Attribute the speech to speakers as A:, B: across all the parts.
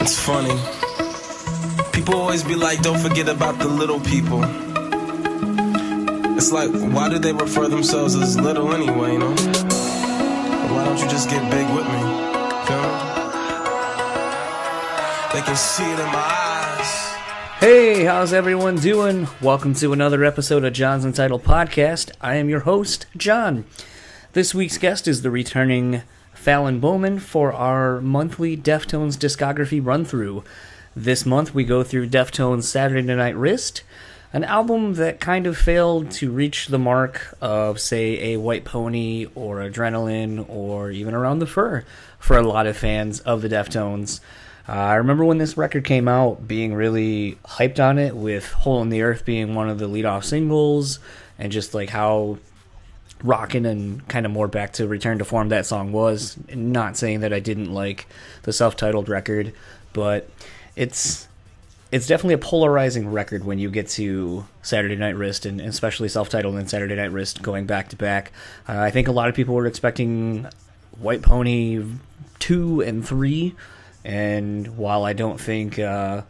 A: It's funny. People always be like, don't forget about the little people. It's like, why do they refer themselves as little anyway, you know? Why don't you just get big with me? Feel me? They can see it in my eyes.
B: Hey, how's everyone doing? Welcome to another episode of John's Entitled Podcast. I am your host, John. This week's guest is the returning Fallon Bowman for our monthly Deftones discography run-through. This month we go through Deftones' Saturday Night Wrist, an album that kind of failed to reach the mark of, say, a White Pony or Adrenaline or even Around the Fur for a lot of fans of the Deftones. I remember when this record came out being really hyped on it, with Hole in the Earth being one of the lead-off singles, and just like how rockin' and kind of more back to return to form that song was. Not saying that I didn't like the self-titled record, but it's definitely a polarizing record when you get to Saturday Night Wrist, and especially self-titled and Saturday Night Wrist going back to back. I think a lot of people were expecting White Pony 2 and 3, and while I don't think the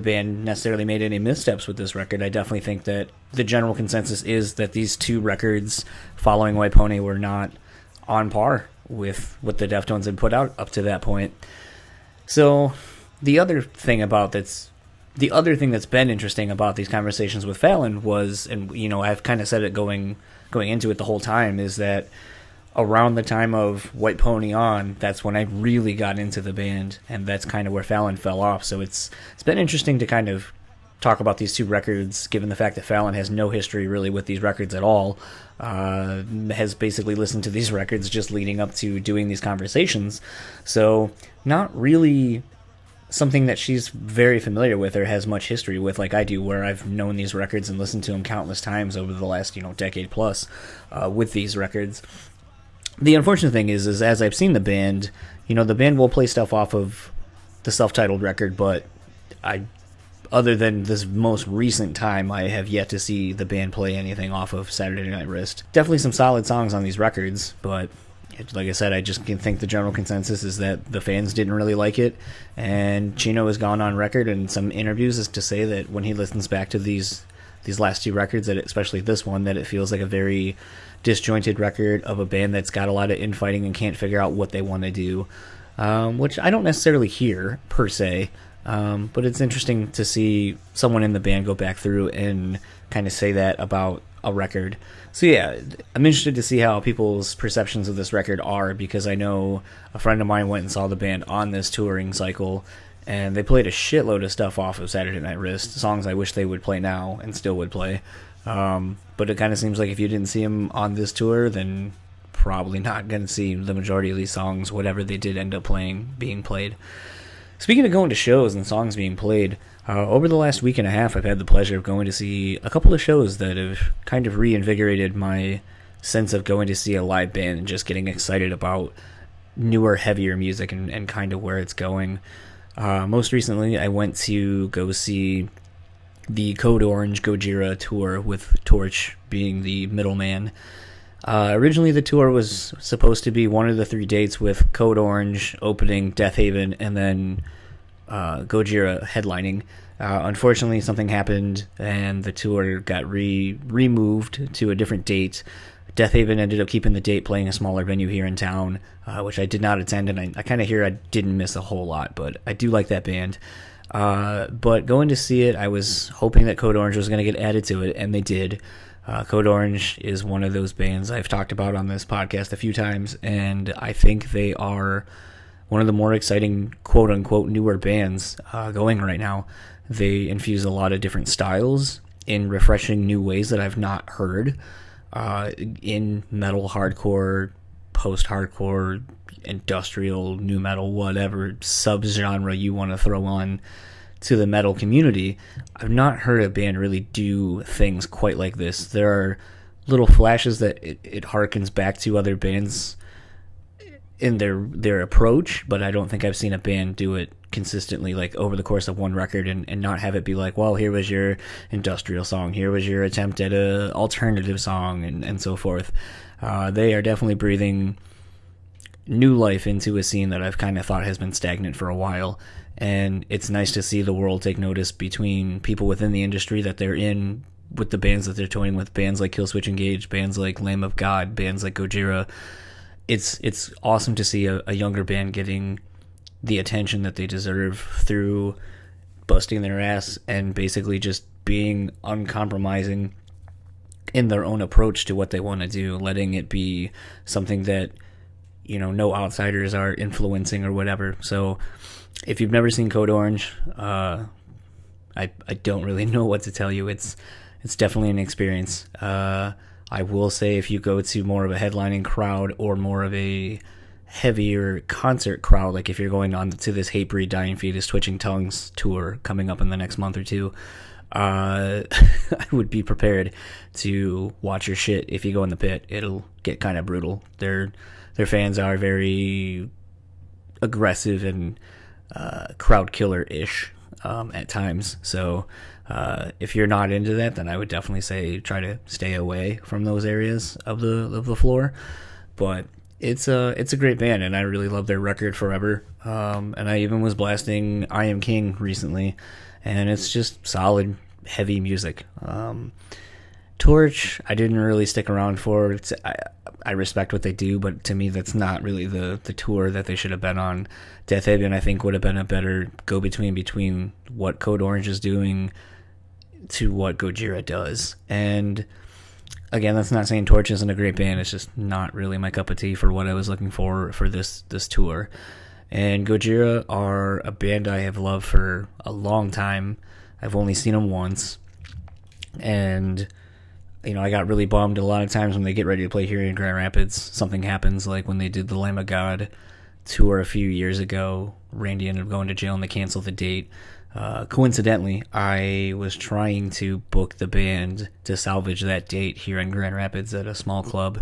B: band necessarily made any missteps with this record, I definitely think that the general consensus is that these two records following White Pony were not on par with what the Deftones had put out up to that point. So the other thing that's been interesting about these conversations with Fallon was, and you know, I've kind of said it going into it the whole time, is that around the time of White Pony on, that's when I really got into the band, and that's kind of where Fallon fell off. So it's been interesting to kind of talk about these two records, given the fact that Fallon has no history really with these records at all, has basically listened to these records just leading up to doing these conversations. So not really something that she's very familiar with or has much history with like I do, where I've known these records and listened to them countless times over the last, decade plus with these records. The unfortunate thing is as I've seen the band, the band will play stuff off of the self-titled record, but other than this most recent time, I have yet to see the band play anything off of Saturday Night Wrist. Definitely some solid songs on these records, but like I said, I just think the general consensus is that the fans didn't really like it, and Chino has gone on record in some interviews as to say that when he listens back to these last two records, that especially this one, that it feels like a very disjointed record of a band that's got a lot of infighting and can't figure out what they want to do, which I don't necessarily hear per se, but it's interesting to see someone in the band go back through and kind of say that about a record. So yeah, I'm interested to see how people's perceptions of this record are, because I know a friend of mine went and saw the band on this touring cycle, and they played a shitload of stuff off of Saturday Night Wrist, songs I wish they would play now and still would play. But it kind of seems like if you didn't see them on this tour, then probably not going to see the majority of these songs, whatever they did end up being played. Speaking of going to shows and songs being played, over the last week and a half, I've had the pleasure of going to see a couple of shows that have kind of reinvigorated my sense of going to see a live band and just getting excited about newer, heavier music and kind of where it's going. Most recently, I went to go see the Code Orange Gojira tour, with Torch being the middleman. Originally, the tour was supposed to be one of the three dates, with Code Orange opening Death Haven and then Gojira headlining. Unfortunately, something happened and the tour got removed to a different date. Death Haven ended up keeping the date, playing a smaller venue here in town, which I did not attend, and I kind of hear I didn't miss a whole lot, but I do like that band. But going to see it, I was hoping that Code Orange was going to get added to it, and they did. Code Orange is one of those bands I've talked about on this podcast a few times, and I think they are one of the more exciting, quote-unquote, newer bands going right now. They infuse a lot of different styles in refreshing new ways that I've not heard in metal, hardcore, post-hardcore, industrial, new metal, whatever subgenre you want to throw on to the metal community. I've not heard a band really do things quite like this. There are little flashes that it harkens back to other bands in their approach, but I don't think I've seen a band do it consistently, like over the course of one record, and not have it be like, well, here was your industrial song, here was your attempt at a alternative song, and so forth. They are definitely breathing new life into a scene that I've kind of thought has been stagnant for a while. And it's nice to see the world take notice between people within the industry that they're in with the bands that they're touring with, bands like Killswitch Engage, bands like Lamb of God, bands like Gojira. It's awesome to see a younger band getting the attention that they deserve through busting their ass and basically just being uncompromising in their own approach to what they want to do, letting it be something that, no outsiders are influencing or whatever. So if you've never seen Code Orange, I don't really know what to tell you. It's definitely an experience. I will say if you go to more of a headlining crowd or more of a heavier concert crowd, like if you're going on to this Hatebreed Dying Fetus Twitching Tongues tour coming up in the next month or two, I would be prepared to watch your shit if you go in the pit. It'll get kind of brutal. Their fans are very aggressive and crowd killer-ish at times. So if you're not into that, then I would definitely say try to stay away from those areas of the floor. But it's a great band, and I really love their record Forever. And I even was blasting I Am King recently, and it's just solid, heavy music. Torch, I didn't really stick around for. I respect what they do, but to me, that's not really the tour that they should have been on. Death Haven, I think, would have been a better go-between what Code Orange is doing to what Gojira does. And again, that's not saying Torch isn't a great band. It's just not really my cup of tea for what I was looking for this tour. And Gojira are a band I have loved for a long time. I've only seen them once. And I got really bummed a lot of times when they get ready to play here in Grand Rapids. Something happens, like when they did the Lamb of God tour a few years ago. Randy ended up going to jail and they canceled the date. Coincidentally, I was trying to book the band to salvage that date here in Grand Rapids at a small club.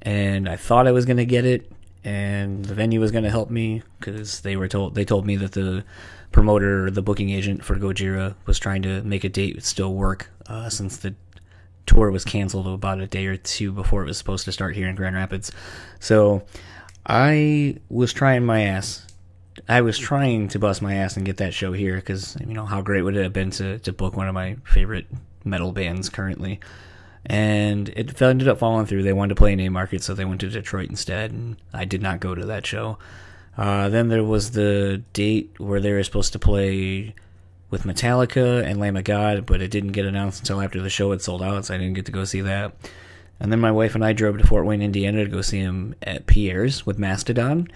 B: And I thought I was going to get it, and the venue was going to help me because they told me that the promoter, or the booking agent for Gojira, was trying to make a date still work since the tour was canceled about a day or two before it was supposed to start here in Grand Rapids. So I was trying my ass. I was trying to bust my ass and get that show here because, how great would it have been to book one of my favorite metal bands currently. And it ended up falling through. They wanted to play in A-Market, so they went to Detroit instead, and I did not go to that show. Then there was the date where they were supposed to play with Metallica and Lamb of God, but it didn't get announced until after the show had sold out, so I didn't get to go see that. And then my wife and I drove to Fort Wayne, Indiana to go see him at Pierre's with Mastodon,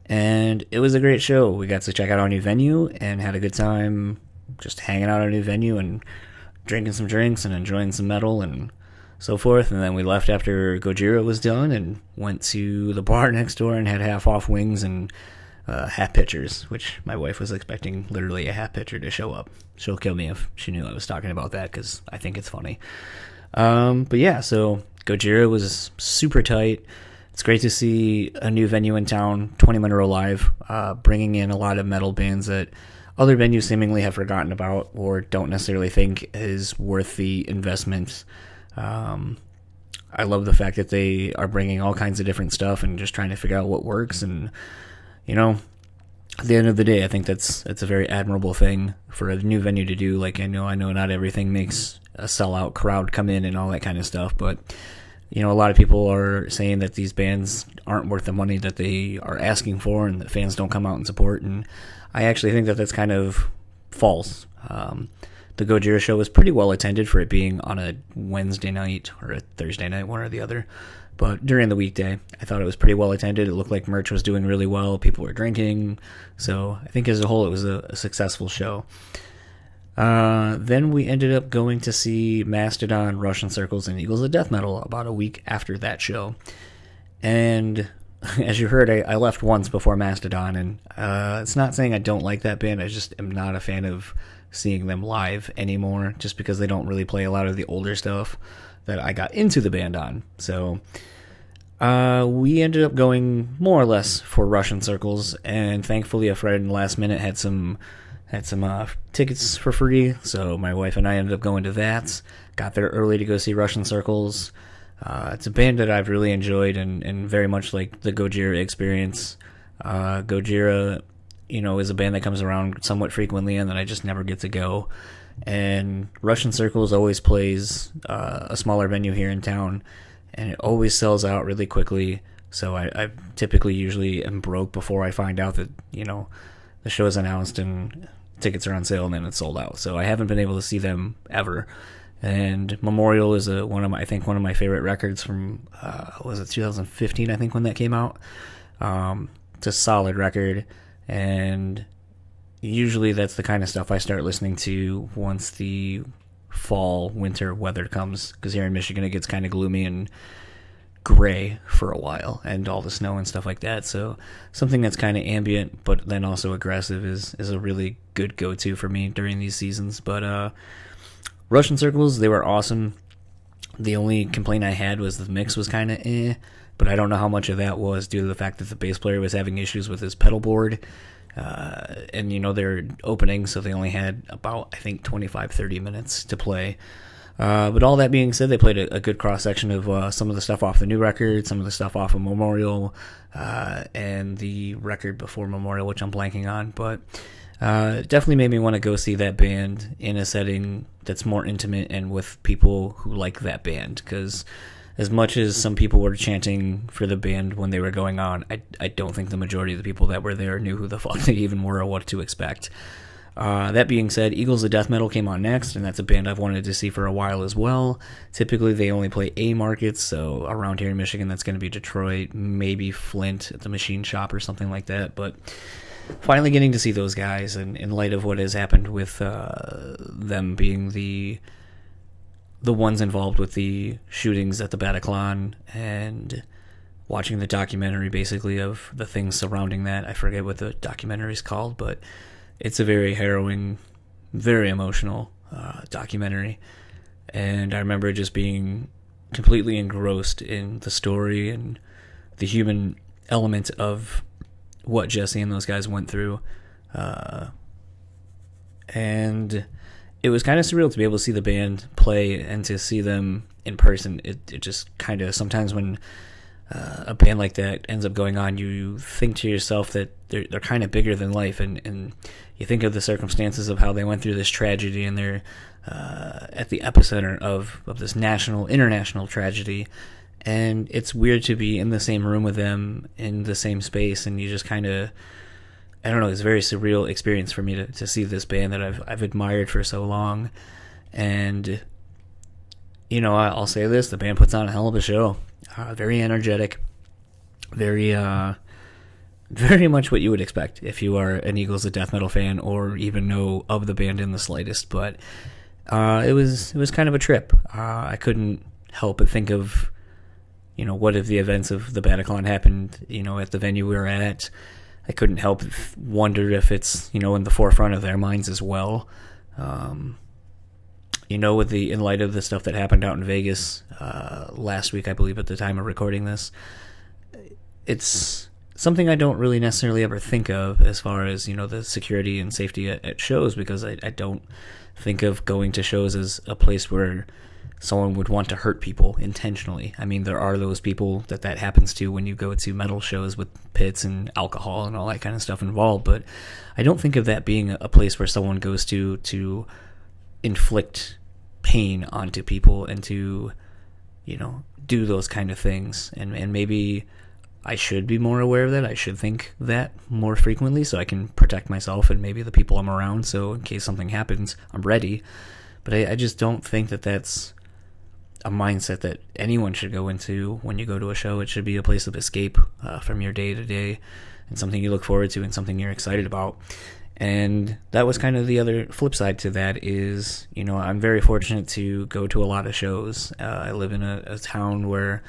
B: and it was a great show. We got to check out our new venue and had a good time just hanging out at our new venue and drinking some drinks and enjoying some metal and so forth. And then we left after Gojira was done and went to the bar next door and had half-off wings and half pitchers, which my wife was expecting literally a half pitcher to show up. She'll kill me if she knew I was talking about that because I think it's funny. But yeah, so Gojira was super tight. It's great to see a new venue in town, 20 Minute Live, bringing in a lot of metal bands that other venues seemingly have forgotten about or don't necessarily think is worth the investment. I love the fact that they are bringing all kinds of different stuff and just trying to figure out what works. And at the end of the day, I think that's a very admirable thing for a new venue to do. Like, I know not everything makes a sellout crowd come in and all that kind of stuff, but a lot of people are saying that these bands aren't worth the money that they are asking for and that fans don't come out and support. And I actually think that that's kind of false. The Gojira show was pretty well attended for it being on a Wednesday night or a Thursday night, one or the other. But during the weekday, I thought it was pretty well attended. It looked like merch was doing really well. People were drinking. So I think as a whole, it was a successful show. Then we ended up going to see Mastodon, Russian Circles, and Eagles of Death Metal about a week after that show. And as you heard, I left once before Mastodon, and it's not saying I don't like that band. I just am not a fan of seeing them live anymore, just because they don't really play a lot of the older stuff that I got into the band on. So we ended up going more or less for Russian Circles, and thankfully a friend last minute had some tickets for free, so my wife and I ended up going to that. Got there early to go see Russian Circles. It's a band that I've really enjoyed and very much like the Gojira experience. Gojira, is a band that comes around somewhat frequently and that I just never get to go. And Russian Circles always plays a smaller venue here in town, and it always sells out really quickly. So I typically usually am broke before I find out that, the show is announced and tickets are on sale and then it's sold out. So I haven't been able to see them ever. And Memorial is one of my favorite records from, was it 2015, I think, when that came out. It's a solid record, and usually that's the kind of stuff I start listening to once the fall, winter weather comes, because here in Michigan it gets kind of gloomy and gray for a while, and all the snow and stuff like that. So something that's kind of ambient but then also aggressive is a really good go-to for me during these seasons. But Russian Circles, they were awesome. The only complaint I had was the mix was kind of but I don't know how much of that was due to the fact that the bass player was having issues with his pedal board. And they're opening, so they only had about, I think, 25-30 minutes to play. But all that being said, they played a good cross-section of some of the stuff off the new record, some of the stuff off of Memorial, and the record before Memorial, which I'm blanking on. But it definitely made me want to go see that band in a setting that's more intimate and with people who like that band, because as much as some people were chanting for the band when they were going on, I don't think the majority of the people that were there knew who the fuck they even were or what to expect. That being said, Eagles of Death Metal came on next, and that's a band I've wanted to see for a while as well. Typically, they only play A markets, so around here in Michigan, that's going to be Detroit, maybe Flint at the Machine Shop or something like that. But finally getting to see those guys, and in light of what has happened with them being the ones involved with the shootings at the Bataclan, and watching the documentary basically of the things surrounding that. I forget what the documentary is called, but it's a very harrowing, very emotional documentary. And I remember just being completely engrossed in the story and the human element of what Jesse and those guys went through. And it was kind of surreal to be able to see the band play and to see them in person. It just kind of, sometimes when a band like that ends up going on, you think to yourself that they're kind of bigger than life, and you think of the circumstances of how they went through this tragedy, and they're at the epicenter of this international tragedy, and it's weird to be in the same room with them, in the same space, and you just kind of, I don't know, it's a very surreal experience for me to see this band that I've admired for so long. And I'll say this, the band puts on a hell of a show. Very energetic, very much what you would expect if you are an Eagles of Death Metal fan or even know of the band in the slightest. But it was kind of a trip. I couldn't help but think of, what if the events of the Bataclan happened, at the venue we were at. I couldn't help but wonder if it's, in the forefront of their minds as well. In light of the stuff that happened out in Vegas last week, I believe, at the time of recording this, it's something I don't really necessarily ever think of as far as, the security and safety at shows, because I don't think of going to shows as a place where someone would want to hurt people intentionally. I mean, there are those people that happens to when you go to metal shows with pits and alcohol and all that kind of stuff involved, but I don't think of that being a place where someone goes to inflict pain onto people and to, do those kind of things. And maybe I should be more aware of that. I should think that more frequently so I can protect myself and maybe the people I'm around, so in case something happens, I'm ready. But I just don't think that that's a mindset that anyone should go into when you go to a show. It should be a place of escape from your day-to-day, and something you look forward to and something you're excited about. And that was kind of the other flip side to that is, I'm very fortunate to go to a lot of shows. I live in a town where,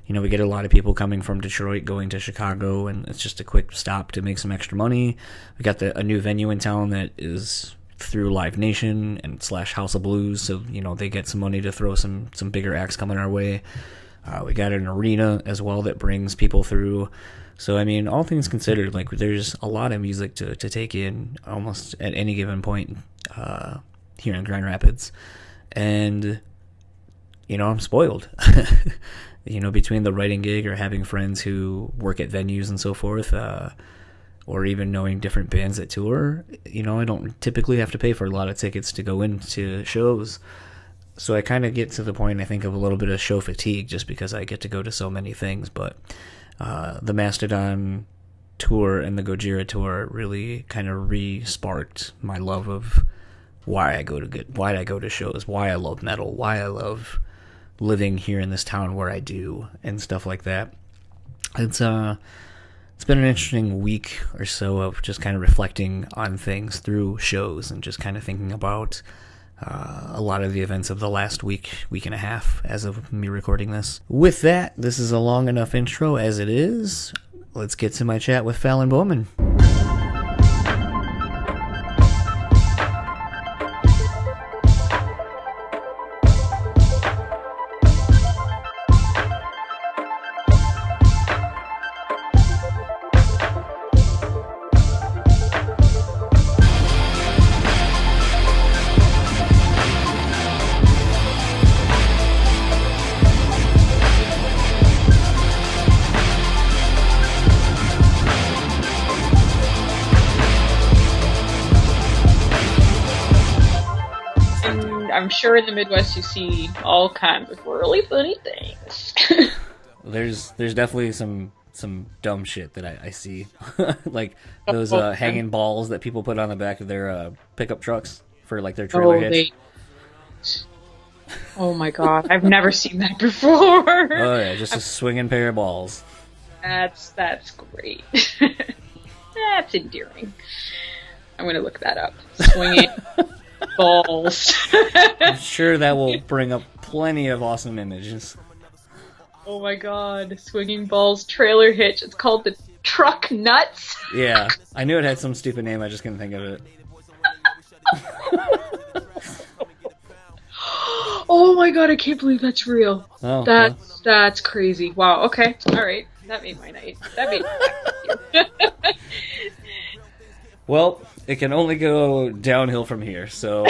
B: we get a lot of people coming from Detroit going to Chicago, and it's just a quick stop to make some extra money. We got a new venue in town that is through Live Nation and / House of Blues, so they get some money to throw some bigger acts coming our way. We got an arena as well that brings people through. So I mean, all things considered, like, there's a lot of music to take in almost at any given point here in Grand Rapids. And I'm spoiled. Between the writing gig or having friends who work at venues and so forth, or even knowing different bands that tour, I don't typically have to pay for a lot of tickets to go into shows. So I kind of get to the point, I think, of a little bit of show fatigue just because I get to go to so many things. But the Mastodon tour and the Gojira tour really kind of re-sparked my love of why I go to shows, why I love metal, why I love living here in this town where I do, and stuff like that. It's been an interesting week or so of just kind of reflecting on things through shows and just kind of thinking about a lot of the events of the last week and a half as of me recording this. With that, this is a long enough intro as it is. Let's get to my chat with Fallon Bowman.
C: I'm sure in the Midwest you see all kinds of really funny things.
B: There's definitely some dumb shit that I see, like those hanging balls that people put on the back of their pickup trucks for like their trailer hitch.
C: Oh my god, I've never seen that before.
B: Oh yeah, just a swinging pair of balls.
C: That's great. That's endearing. I'm gonna look that up. Swinging balls.
B: I'm sure that will bring up plenty of awesome images.
C: Oh my god, swinging balls trailer hitch. It's called the Truck Nuts.
B: Yeah, I knew it had some stupid name, I just couldn't think of it.
C: Oh my god, I can't believe that's real.
B: Oh,
C: that's crazy. Wow, okay. Alright. That made my night. That made my night.
B: Well, it can only go downhill from here, so...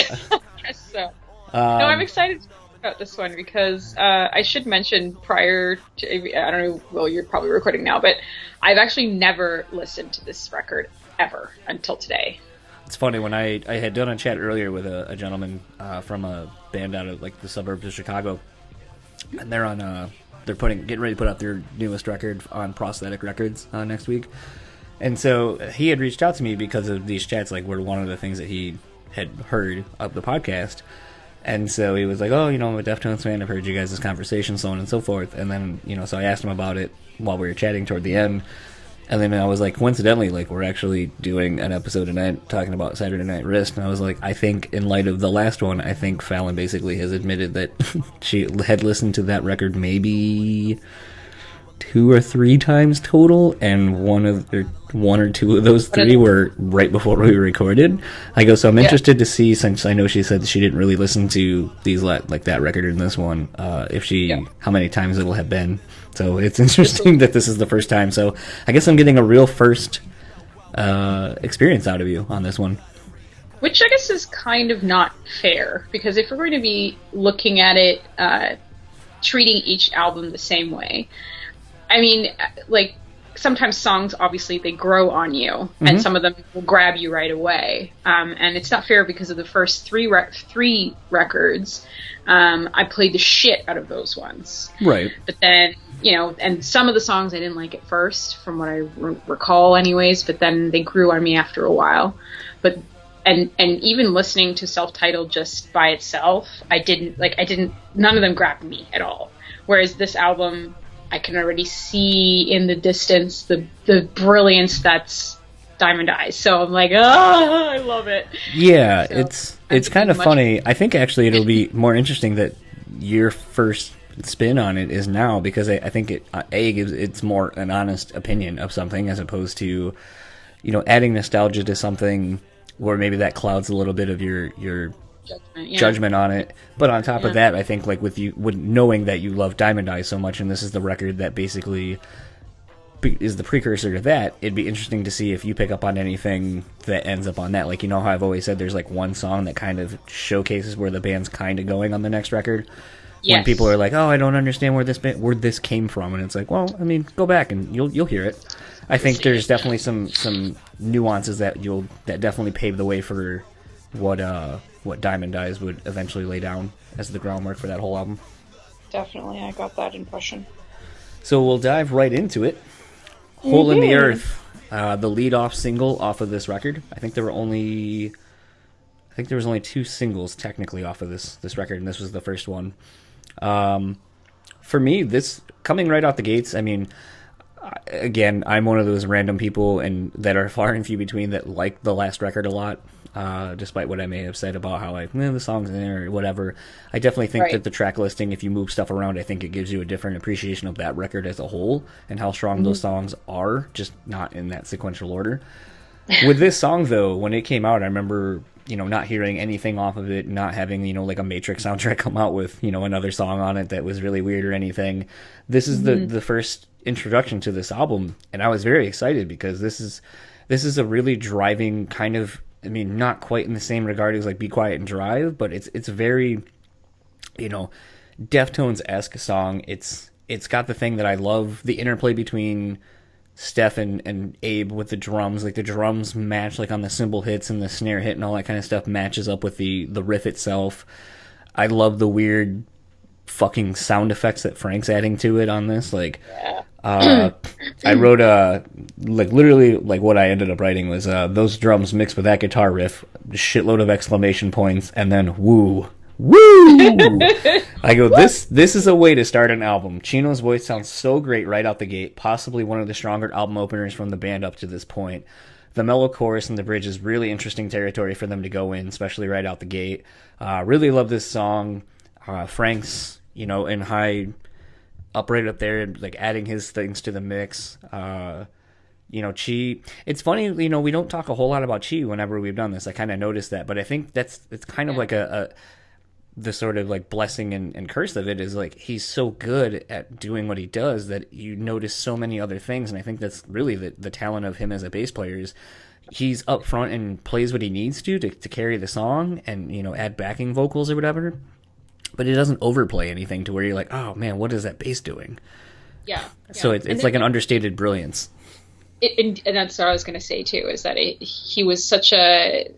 C: Yes, so. No, I'm excited about this one because I should mention prior to... I don't know, well, you're probably recording now, but I've actually never listened to this record ever until today.
B: It's funny, when I had done a chat earlier with a gentleman from a band out of like the suburbs of Chicago, and they're on getting ready to put out their newest record on Prosthetic Records next week. And so he had reached out to me because of these chats, like, were one of the things that he had heard of the podcast. And so he was like, oh, I'm a Deftones fan, I've heard you guys' conversation, so on and so forth. And then, so I asked him about it while we were chatting toward the end. And then I was like, coincidentally, like, we're actually doing an episode tonight talking about Saturday Night Wrist. And I was like, I think in light of the last one, I think Fallon basically has admitted that she had listened to that record maybe 2 or 3 times total, and one or two of those 3 were right before we recorded. I go, so I'm interested to see, since I know she said that she didn't really listen to these like that record in this one, how many times it'll have been. So it's interesting that this is the first time. So I guess I'm getting a real first experience out of you on this one.
C: Which I guess is kind of not fair, because if we're going to be looking at it, treating each album the same way, I mean, like, sometimes songs, obviously, they grow on you, and some of them will grab you right away. And it's not fair because of the first 3 records. I played the shit out of those ones. Right. But then, and some of the songs I didn't like at first, from what I recall anyways, but then they grew on me after a while. But and even listening to Self-Titled just by itself, none of them grabbed me at all. Whereas this album, I can already see in the distance the brilliance that's Diamond Eyes. So I'm like, oh, I love it. Yeah,
B: so it's kind of funny. I think actually it'll be more interesting that your first spin on it is now, because I think it's more an honest opinion of something as opposed to, adding nostalgia to something where maybe that clouds a little bit of your judgment on it. But on top of that, I think, like, with knowing that you love Diamond Eyes so much, and this is the record that basically is the precursor to that, it'd be interesting to see if you pick up on anything that ends up on that. Like, how I've always said there's like one song that kind of showcases where the band's kind of going on the next record. when people are like, "Oh, I don't understand where this came from," and it's like, well, I mean, go back and you'll hear it. I think there's definitely some nuances that definitely pave the way for what Diamond Eyes would eventually lay down as the groundwork for that whole album.
C: Definitely, I got that impression.
B: So we'll dive right into it. Hole in the Earth, the lead-off single off of this record. I think there was only 2 singles technically off of this record, and this was the first one. For me, this coming right out the gates, I mean, again, I'm one of those random people and that are far and few between that like the last record a lot, despite what I may have said about how the song's in there or whatever. I definitely think that the track listing, if you move stuff around, I think it gives you a different appreciation of that record as a whole and how strong those songs are, just not in that sequential order. With this song, though, when it came out, I remember, not hearing anything off of it, not having, like a Matrix soundtrack come out with, another song on it that was really weird or anything. This is the first introduction to this album, and I was very excited because this is a really driving kind of, I mean, not quite in the same regard as like Be Quiet and Drive, but it's very, Deftones-esque song. It's got the thing that I love, the interplay between Steph and Abe with the drums. Like the drums match like on the cymbal hits and the snare hit and all that kind of stuff matches up with the riff itself. I love the weird fucking sound effects that Frank's adding to it on this. Like, I wrote literally what I ended up writing was those drums mixed with that guitar riff, shitload of exclamation points, and then woo. I go, this is a way to start an album. Chino's voice sounds so great right out the gate, possibly one of the stronger album openers from the band up to this point. The mellow chorus and the bridge is really interesting territory for them to go in, especially right out the gate. Really love this song. Frank's, in high, up right up there, like adding his things to the mix. Chi, it's funny, we don't talk a whole lot about Chi whenever we've done this. I kind of noticed that, but I think it's kind of like the sort of like blessing and curse of it is like he's so good at doing what he does that you notice so many other things, and I think that's really the talent of him as a bass player is he's up front and plays what he needs to carry the song and add backing vocals or whatever, but he doesn't overplay anything to where you're like, oh man, what is that bass doing? Yeah. So it's like an understated brilliance.
C: And that's what I was going to say too, is that he was such a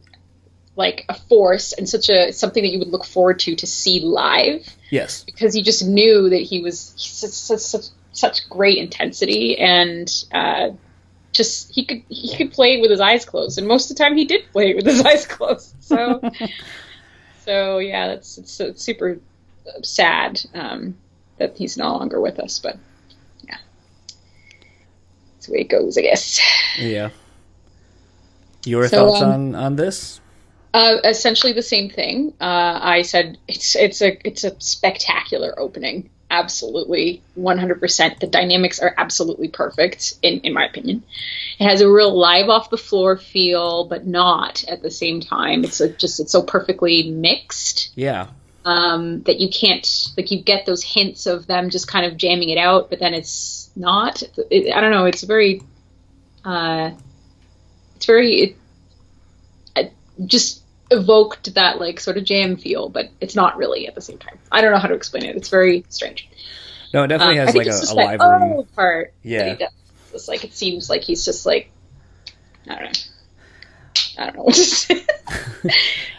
C: force and something that you would look forward to see live. Yes. Because you just knew that he was such great intensity and he could play it with his eyes closed, and most of the time he did play it with his eyes closed. So yeah, it's super sad that he's no longer with us, but yeah, that's the way it goes, I guess.
B: Yeah. Your thoughts on this?
C: Essentially the same thing. I said it's a spectacular opening. Absolutely, 100%. The dynamics are absolutely perfect, in my opinion. It has a real live off the floor feel, but not at the same time. It's so perfectly mixed. Yeah. That you can't, you get those hints of them just kind of jamming it out, but then it's not. I don't know. It's very. Just evoked that sort of jam feel, but it's not really at the same time. I don't know how to explain it. It's very strange.
B: No, it definitely has a live room
C: part. Yeah, that he does. It's it seems like he's just I don't know what to say.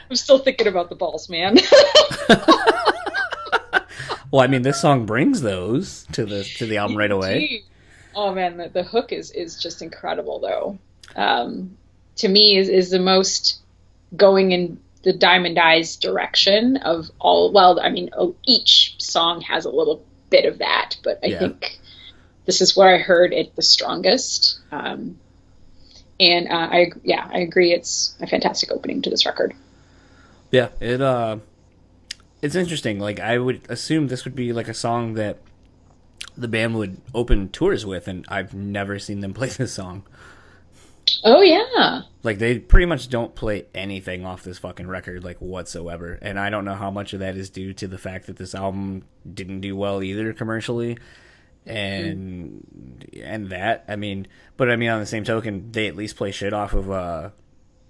C: I'm still thinking about the balls, man.
B: Well, I mean, this song brings those to the album right away.
C: Oh man, the hook is just incredible though. To me is the most going in the Diamond Eyes direction of all. Well, I mean, each song has a little bit of that, but I think this is where I heard it the strongest. And I agree. It's a fantastic opening to this record.
B: Yeah, it's interesting. I would assume this would be a song that the band would open tours with, and I've never seen them play this song.
C: Oh, yeah.
B: They pretty much don't play anything off this fucking record, whatsoever. And I don't know how much of that is due to the fact that this album didn't do well either commercially. And that, but on the same token, they at least play shit off of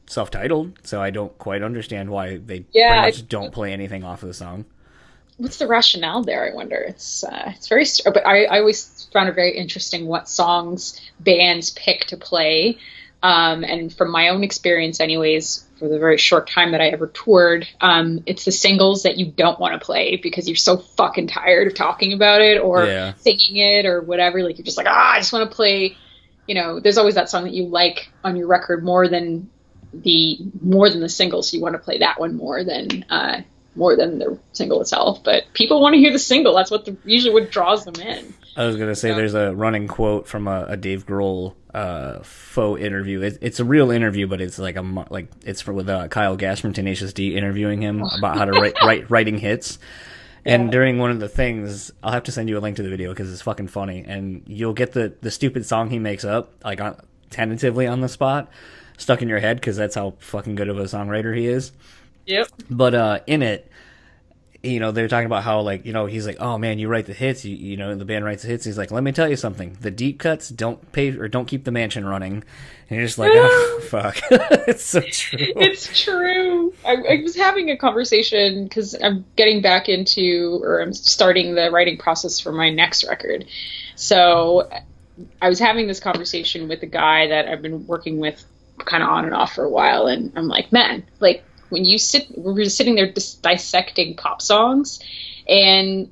B: self-titled, so I don't quite understand why they pretty much don't play anything off of the song.
C: what's the rationale there? I wonder. It's very, but I always found it very interesting what songs bands pick to play. And from my own experience, anyways, for the very short time that I ever toured, it's the singles that you don't want to play because you're so fucking tired of talking about it or singing it or whatever. Like, you're just like, I just want to play. You know, there's always that song that you like on your record more than the singles. So you want to play that one more than the single itself. But people want to hear the single. That's usually what draws them in.
B: I was gonna say, there's a running quote from a Dave Grohl faux interview. It's a real interview, but it's like with Kyle Gass from Tenacious D interviewing him about how to writing hits. And during one of the things, I'll have to send you a link to the video because it's fucking funny, and you'll get the stupid song he makes up like tentatively on the spot stuck in your head because that's how fucking good of a songwriter he is. Yep. But in it, you know, they're talking about how, like, you know, he's like, oh man, you write the hits, you know, the band writes the hits. He's like, let me tell you something, the deep cuts don't keep the mansion running. And you're just like, oh fuck. It's so true.
C: It's true. I was having a conversation because I'm getting back into, or I'm starting the writing process for my next record. So I was having this conversation with a guy that I've been working with kind of on and off for a while, and I'm like, man, like, when we're just sitting there dissecting pop songs, and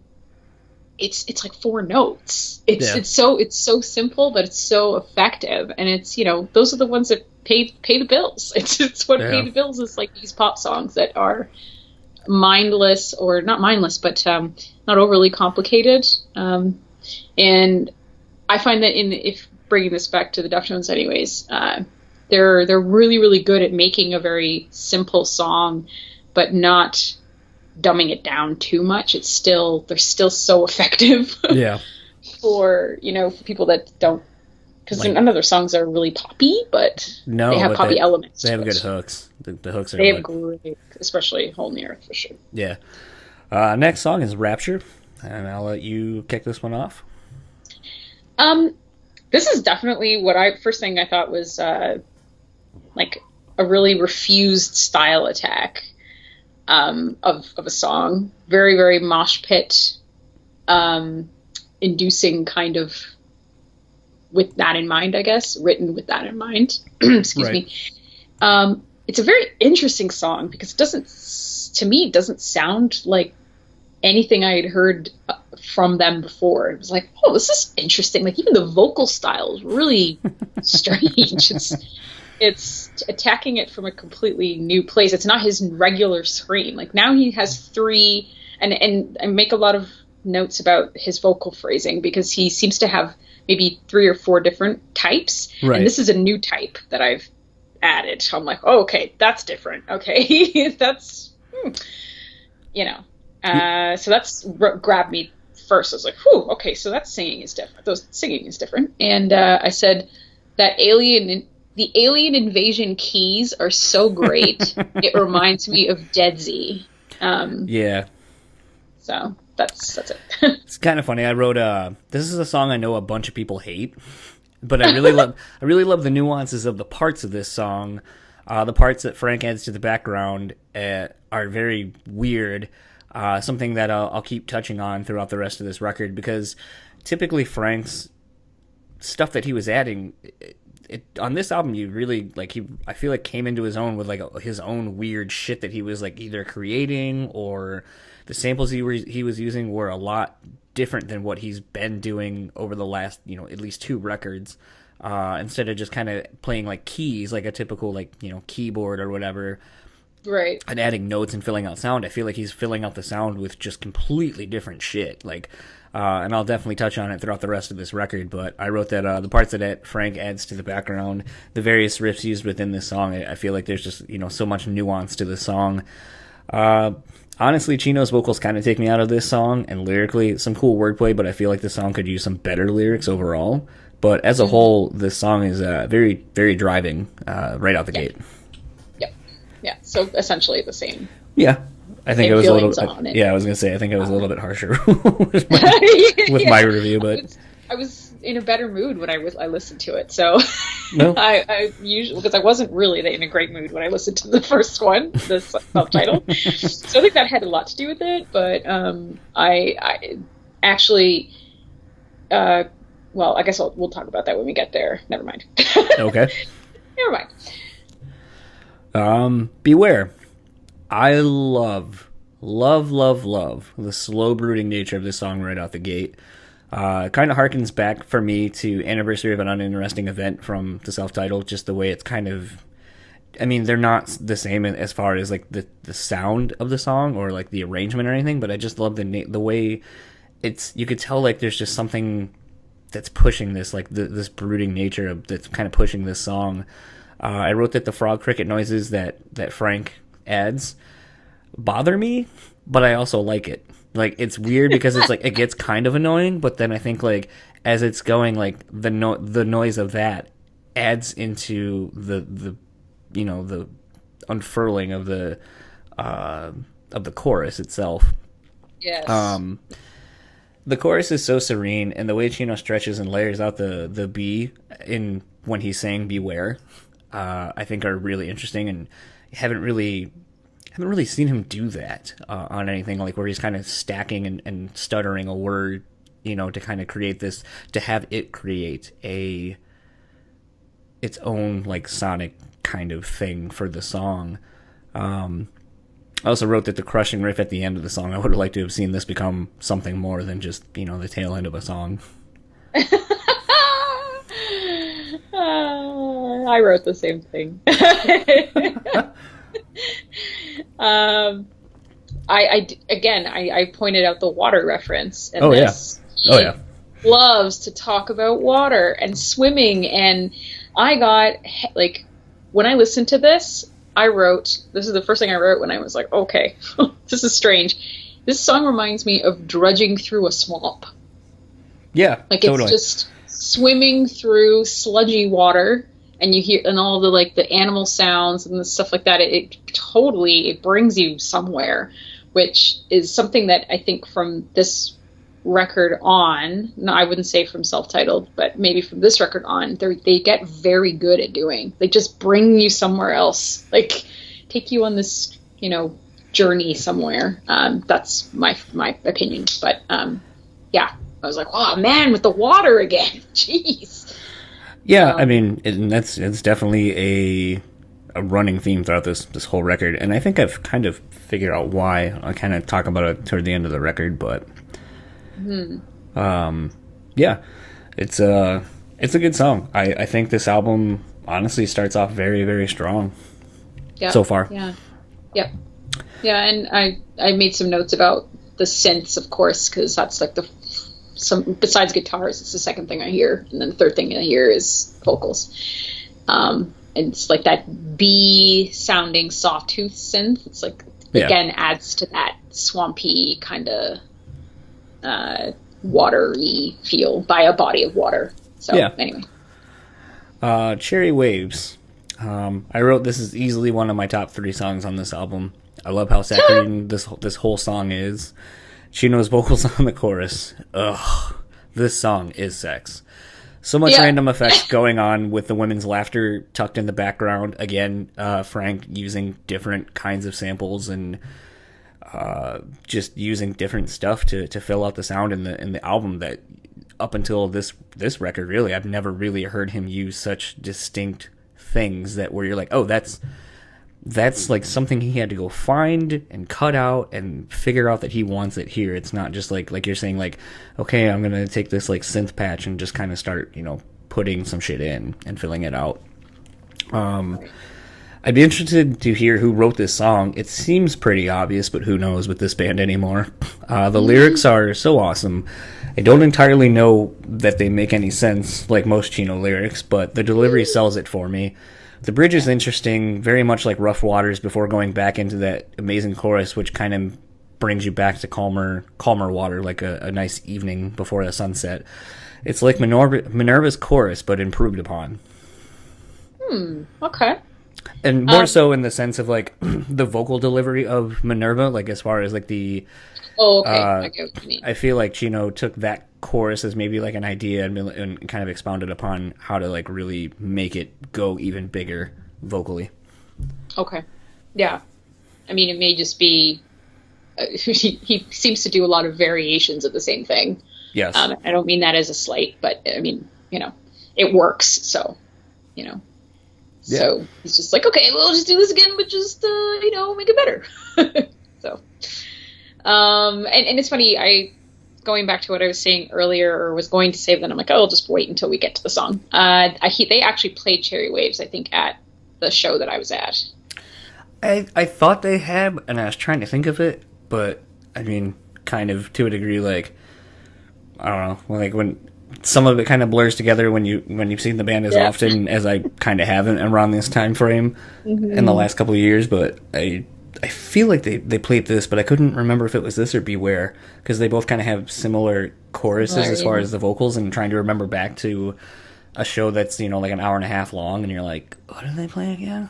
C: it's like 4 notes. It's so simple, but it's so effective, and it's, you know, those are the ones that pay the bills. It's what pay the bills is, like, these pop songs that are mindless, or not mindless, but not overly complicated. And I find that if bringing this back to the Deftones, anyways. They're really, really good at making a very simple song, but not dumbing it down too much. They're still so effective. Yeah. For people that don't, because none of their songs are really poppy, but they have poppy elements.
B: They have good hooks. The hooks are.
C: They have great, especially "Hole in the Earth" for sure.
B: Yeah. Next song is "Rapture," and I'll let you kick this one off.
C: This is definitely what first thing I thought was. Like a really refused style attack of a song. Very, very mosh pit inducing, kind of with that in mind, I guess. Written with that in mind. Excuse me. It's a very interesting song because it doesn't sound like anything I had heard from them before. It was like, oh, this is interesting. Like, even the vocal style is really strange. It's attacking it from a completely new place. It's not his regular scream. Like, now he has 3, and I make a lot of notes about his vocal phrasing because he seems to have maybe 3 or 4 different types. Right. And this is a new type that I've added. So I'm like, oh, okay, that's different. Okay, that's, so that's what grabbed me first. I was like, whew, okay, so that singing is different. And I said that the alien invasion keys are so great. It reminds me of Dead Z.
B: Yeah.
C: So that's it.
B: It's kind of funny. I wrote this is a song I know a bunch of people hate, but I really love the nuances of the parts of this song. The parts that Frank adds to the background are very weird. Something that I'll keep touching on throughout the rest of this record, because typically Frank's stuff that he was adding. On this album, you really I feel like came into his own with his own weird shit that he was either creating, or the samples he was using were a lot different than what he's been doing over the last at least 2 records. Instead of just kind of playing keys like a typical keyboard or whatever,
C: right?
B: And adding notes and filling out sound. I feel like he's filling out the sound with just completely different shit. And I'll definitely touch on it throughout the rest of this record, but I wrote that the parts that Frank adds to the background, the various riffs used within this song, I feel like there's just, so much nuance to the song. Honestly, Chino's vocals kind of take me out of this song, and lyrically, some cool wordplay, but I feel like the song could use some better lyrics overall. But as a whole, this song is very, very driving right out the gate.
C: Yep. Yeah, so essentially the same.
B: Yeah. I think it was a little. I was gonna say I think I was a little bit harsher with my review, but
C: I was in a better mood when I listened to it. So
B: No.
C: I usually, because I wasn't really in a great mood when I listened to the first one, the self-titled. So I think that had a lot to do with it. But I actually, well, I guess we'll talk about that when we get there. Never mind.
B: Okay.
C: Never mind.
B: Beware. I love the slow brooding nature of this song right out the gate. Kind of harkens back for me to Anniversary of an Uninteresting Event from the self-titled, just the way it's kind of, I mean, they're not the same as far as like the sound of the song or like the arrangement or anything, but I just love the way it's, you could tell like there's just something that's pushing this, like this brooding nature that's kind of pushing this song. I wrote that the frog cricket noises that Frank adds bother me, but I also like it. Like, it's weird because it's like it gets kind of annoying, but then I think like as it's going, like the noise of that adds into the you know, the unfurling of the chorus itself.
C: Yes.
B: The chorus is so serene, and the way Chino stretches and layers out the B in when he's saying "beware," I think are really interesting, and haven't really seen him do that on anything, like where he's kind of stacking and stuttering a word, you know, to kind of create this, to have it create its own like sonic kind of thing for the song. I also wrote that the crushing riff at the end of the song, I would have liked to have seen this become something more than just, you know, the tail end of a song.
C: I wrote the same thing. I pointed out the water reference. And he loves to talk about water and swimming. And I got, like, when I listened to this, this is the first thing I wrote when I was like, okay, this is strange. This song reminds me of drudging through a swamp.
B: Yeah,
C: like it's
B: totally.
C: Just swimming through sludgy water, and you hear and all the like the animal sounds and the stuff like that. It totally brings you somewhere, which is something that I think from this record on, no, I wouldn't say from self-titled, but maybe from this record on, they get very good at doing. They just bring you somewhere else, like take you on this, you know, journey somewhere. That's my opinion, but yeah, I was like, wow, man, with the water again, jeez.
B: Yeah, I mean, it's definitely a running theme throughout this whole record, and I think I've kind of figured out why. I'll kind of talk about it toward the end of the record, but yeah, it's a good song. I think this album honestly starts off very, very strong so far.
C: Yeah, and I made some notes about the synths, of course, because that's like besides guitars, it's the second thing I hear, and then the third thing I hear is vocals. And it's like that B sounding soft tooth synth. It's like again adds to that swampy kind of watery feel by a body of water. So anyway,
B: Cherry Waves. I wrote this is easily one of my top 3 songs on this album. I love how saccharine this whole song is. Chino's vocals on the chorus. Ugh, this song is sex. So much random effects going on with the women's laughter tucked in the background. Again, Frank using different kinds of samples and just using different stuff to fill out the sound in the album that up until this record, really, I've never really heard him use such distinct things that where you're like, oh, that's like something he had to go find and cut out and figure out that he wants it here. It's not just like you're saying, like, okay, I'm gonna take this like synth patch and just kind of start, you know, putting some shit in and filling it out. I'd be interested to hear who wrote this song. It seems pretty obvious, but who knows with this band anymore. The lyrics are so awesome. I don't entirely know that they make any sense, like most Chino lyrics, but the delivery sells it for me. The bridge is interesting, very much like Rough Waters, before going back into that amazing chorus, which kind of brings you back to calmer water, like a nice evening before the sunset. It's like Minerva's chorus, but improved upon.
C: Okay.
B: And more so in the sense of like the vocal delivery of Minerva, like as far as like the
C: I get what you mean.
B: I feel like Chino took that chorus as maybe like an idea and kind of expounded upon how to like really make it go even bigger vocally.
C: Okay. Yeah. I mean, it may just be he seems to do a lot of variations of the same thing.
B: Yes.
C: I don't mean that as a slight, but I mean, it works. So,
B: Yeah.
C: So he's just like, okay, we'll just do this again, but just, make it better. So, and it's funny, going back to what I was saying earlier, or was going to say, then I'm like, oh, I'll just wait until we get to the song. They actually played Cherry Waves, I think, at the show that I was at.
B: I thought they had, and I was trying to think of it, but I mean, kind of to a degree, like, I don't know, like when some of it kind of blurs together when you've seen the band as often as I kind of haven't around this time frame in the last couple of years, but I feel like they played this, but I couldn't remember if it was this or Beware, because they both kind of have similar choruses as far as the vocals, and trying to remember back to a show that's, like an hour and a half long, and you're like, what did they play again?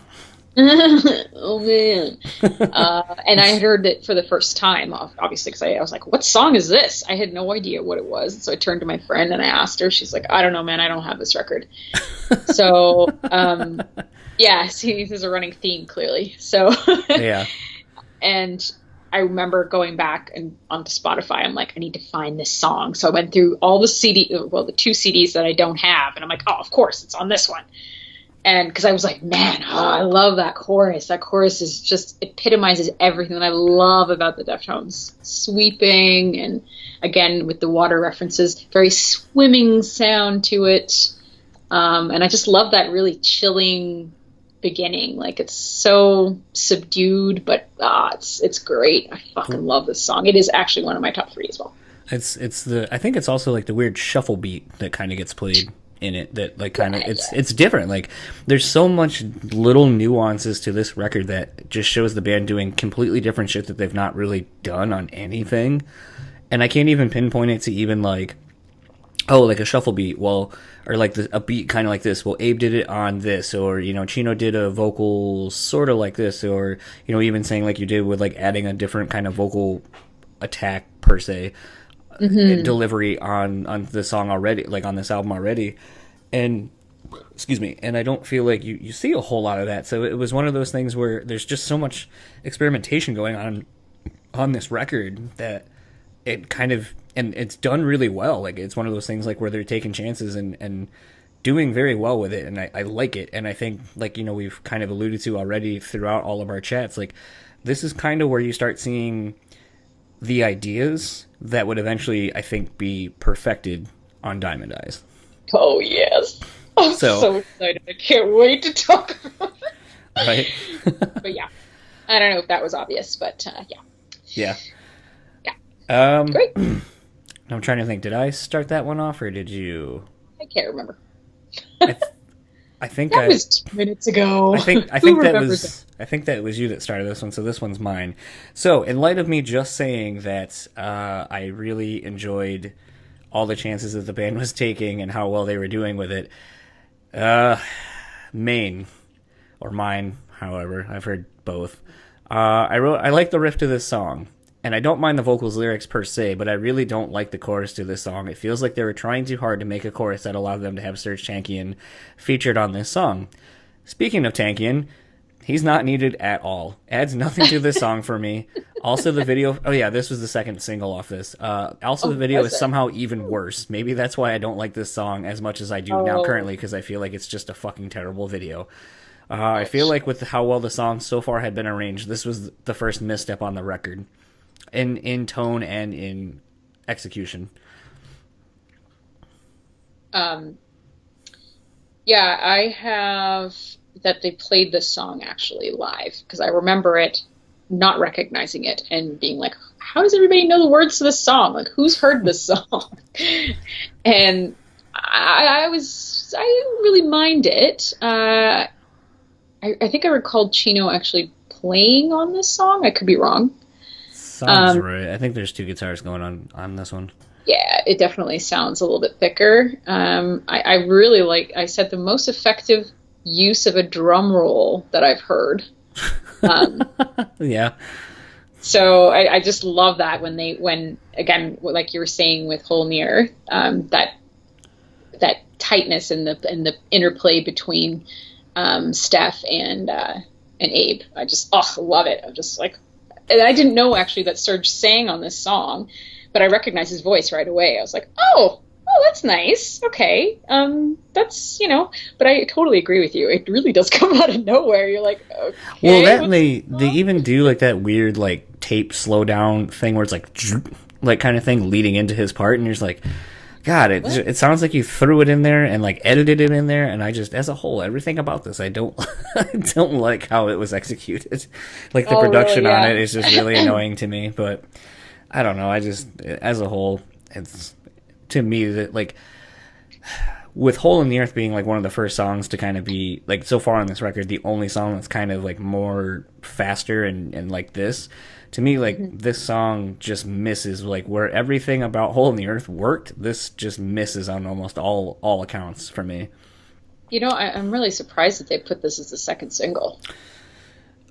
C: Oh man. And I had heard it for the first time, obviously, because I was like, what song is this? I had no idea what it was. So I turned to my friend and I asked her. She's like, I don't know, man, I don't have this record. So see, this is a running theme, clearly. So
B: Yeah.
C: And I remember going back and onto Spotify, I'm like, I need to find this song. So I went through all the the 2 CDs that I don't have, and I'm like, oh, of course, it's on this one. And because I was like, man, I love that chorus. That chorus is just epitomizes everything that I love about the Deftones. Sweeping, and again, with the water references, very swimming sound to it. And I just love that really chilling beginning. Like, it's so subdued, but it's great. I fucking love this song. It is actually one of my top 3 as well.
B: I think it's also like the weird shuffle beat that kind of gets played in it, that like kind of it's different. Like, there's so much little nuances to this record that just shows the band doing completely different shit that they've not really done on anything. And I can't even pinpoint it to even like, oh, like a shuffle beat, well, or like a beat kind of like this, well, Abe did it on this, or Chino did a vocal sort of like this, or even saying like you did with like adding a different kind of vocal attack per se, delivery on the song already, like on this album already. And excuse me, and I don't feel like you see a whole lot of that. So it was one of those things where there's just so much experimentation going on this record that it kind of, and it's done really well. Like, it's one of those things like where they're taking chances and doing very well with it, and I like it. And I think, like, we've kind of alluded to already throughout all of our chats, like, this is kind of where you start seeing the ideas that would eventually, I think, be perfected on Diamond Eyes.
C: Oh, yes. I'm so excited. I can't wait to talk about it.
B: Right?
C: But yeah. I don't know if that was obvious, but yeah.
B: Yeah.
C: Yeah. Great.
B: I'm trying to think. Did I start that one off, or did you?
C: I can't remember.
B: I think
C: that was 2 minutes ago.
B: I think that was you that started this one, so this one's mine. So, in light of me just saying that I really enjoyed all the chances that the band was taking and how well they were doing with it, mine, however, I've heard both. I like the riff to this song. And I don't mind the vocals lyrics per se, but I really don't like the chorus to this song. It feels like they were trying too hard to make a chorus that allowed them to have Serj Tankian featured on this song. Speaking of Tankian, he's not needed at all. Adds nothing to this song for me. Also, the video... Oh, yeah, this was the second single off this. The video is somehow even worse. Maybe that's why I don't like this song as much as I do now currently, because I feel like it's just a fucking terrible video. I feel like with how well the song so far had been arranged, this was the first misstep on the record. In tone and in execution.
C: Yeah, I have that they played this song actually live, because I remember it, not recognizing it and being like, how does everybody know the words to this song? Like, who's heard this song? And I didn't really mind it. I think I recalled Chino actually playing on this song. I could be wrong.
B: Sounds right. I think there's 2 guitars going on this one.
C: Yeah, it definitely sounds a little bit thicker. I really like, I said, the most effective use of a drum roll that I've heard.
B: Yeah.
C: So I just love that when again, like you were saying with Hole in the Earth, that tightness and the interplay between Steph and Abe. I just love it. I'm just like, and I didn't know actually that Serge sang on this song, but I recognized his voice right away. I was like, oh, that's nice. Okay, that's But I totally agree with you. It really does come out of nowhere. You're like, okay.
B: Well, that and they even do like that weird like tape slow down thing where it's like kind of thing leading into his part, and you're just like, God, it sounds like you threw it in there and like edited it in there, and I just, as a whole, everything about this, I don't I don't like how it was executed. Like the production
C: really? Yeah.
B: on it is just really annoying to me. But I don't know. I just, as a whole, it's to me that like with Hole in the Earth being like one of the first songs to kind of be like so far on this record, the only song that's kind of like more faster and like this. To me, like, this song just misses, like, where everything about Hole in the Earth worked, this just misses on almost all accounts for me.
C: I'm really surprised that they put this as the second single.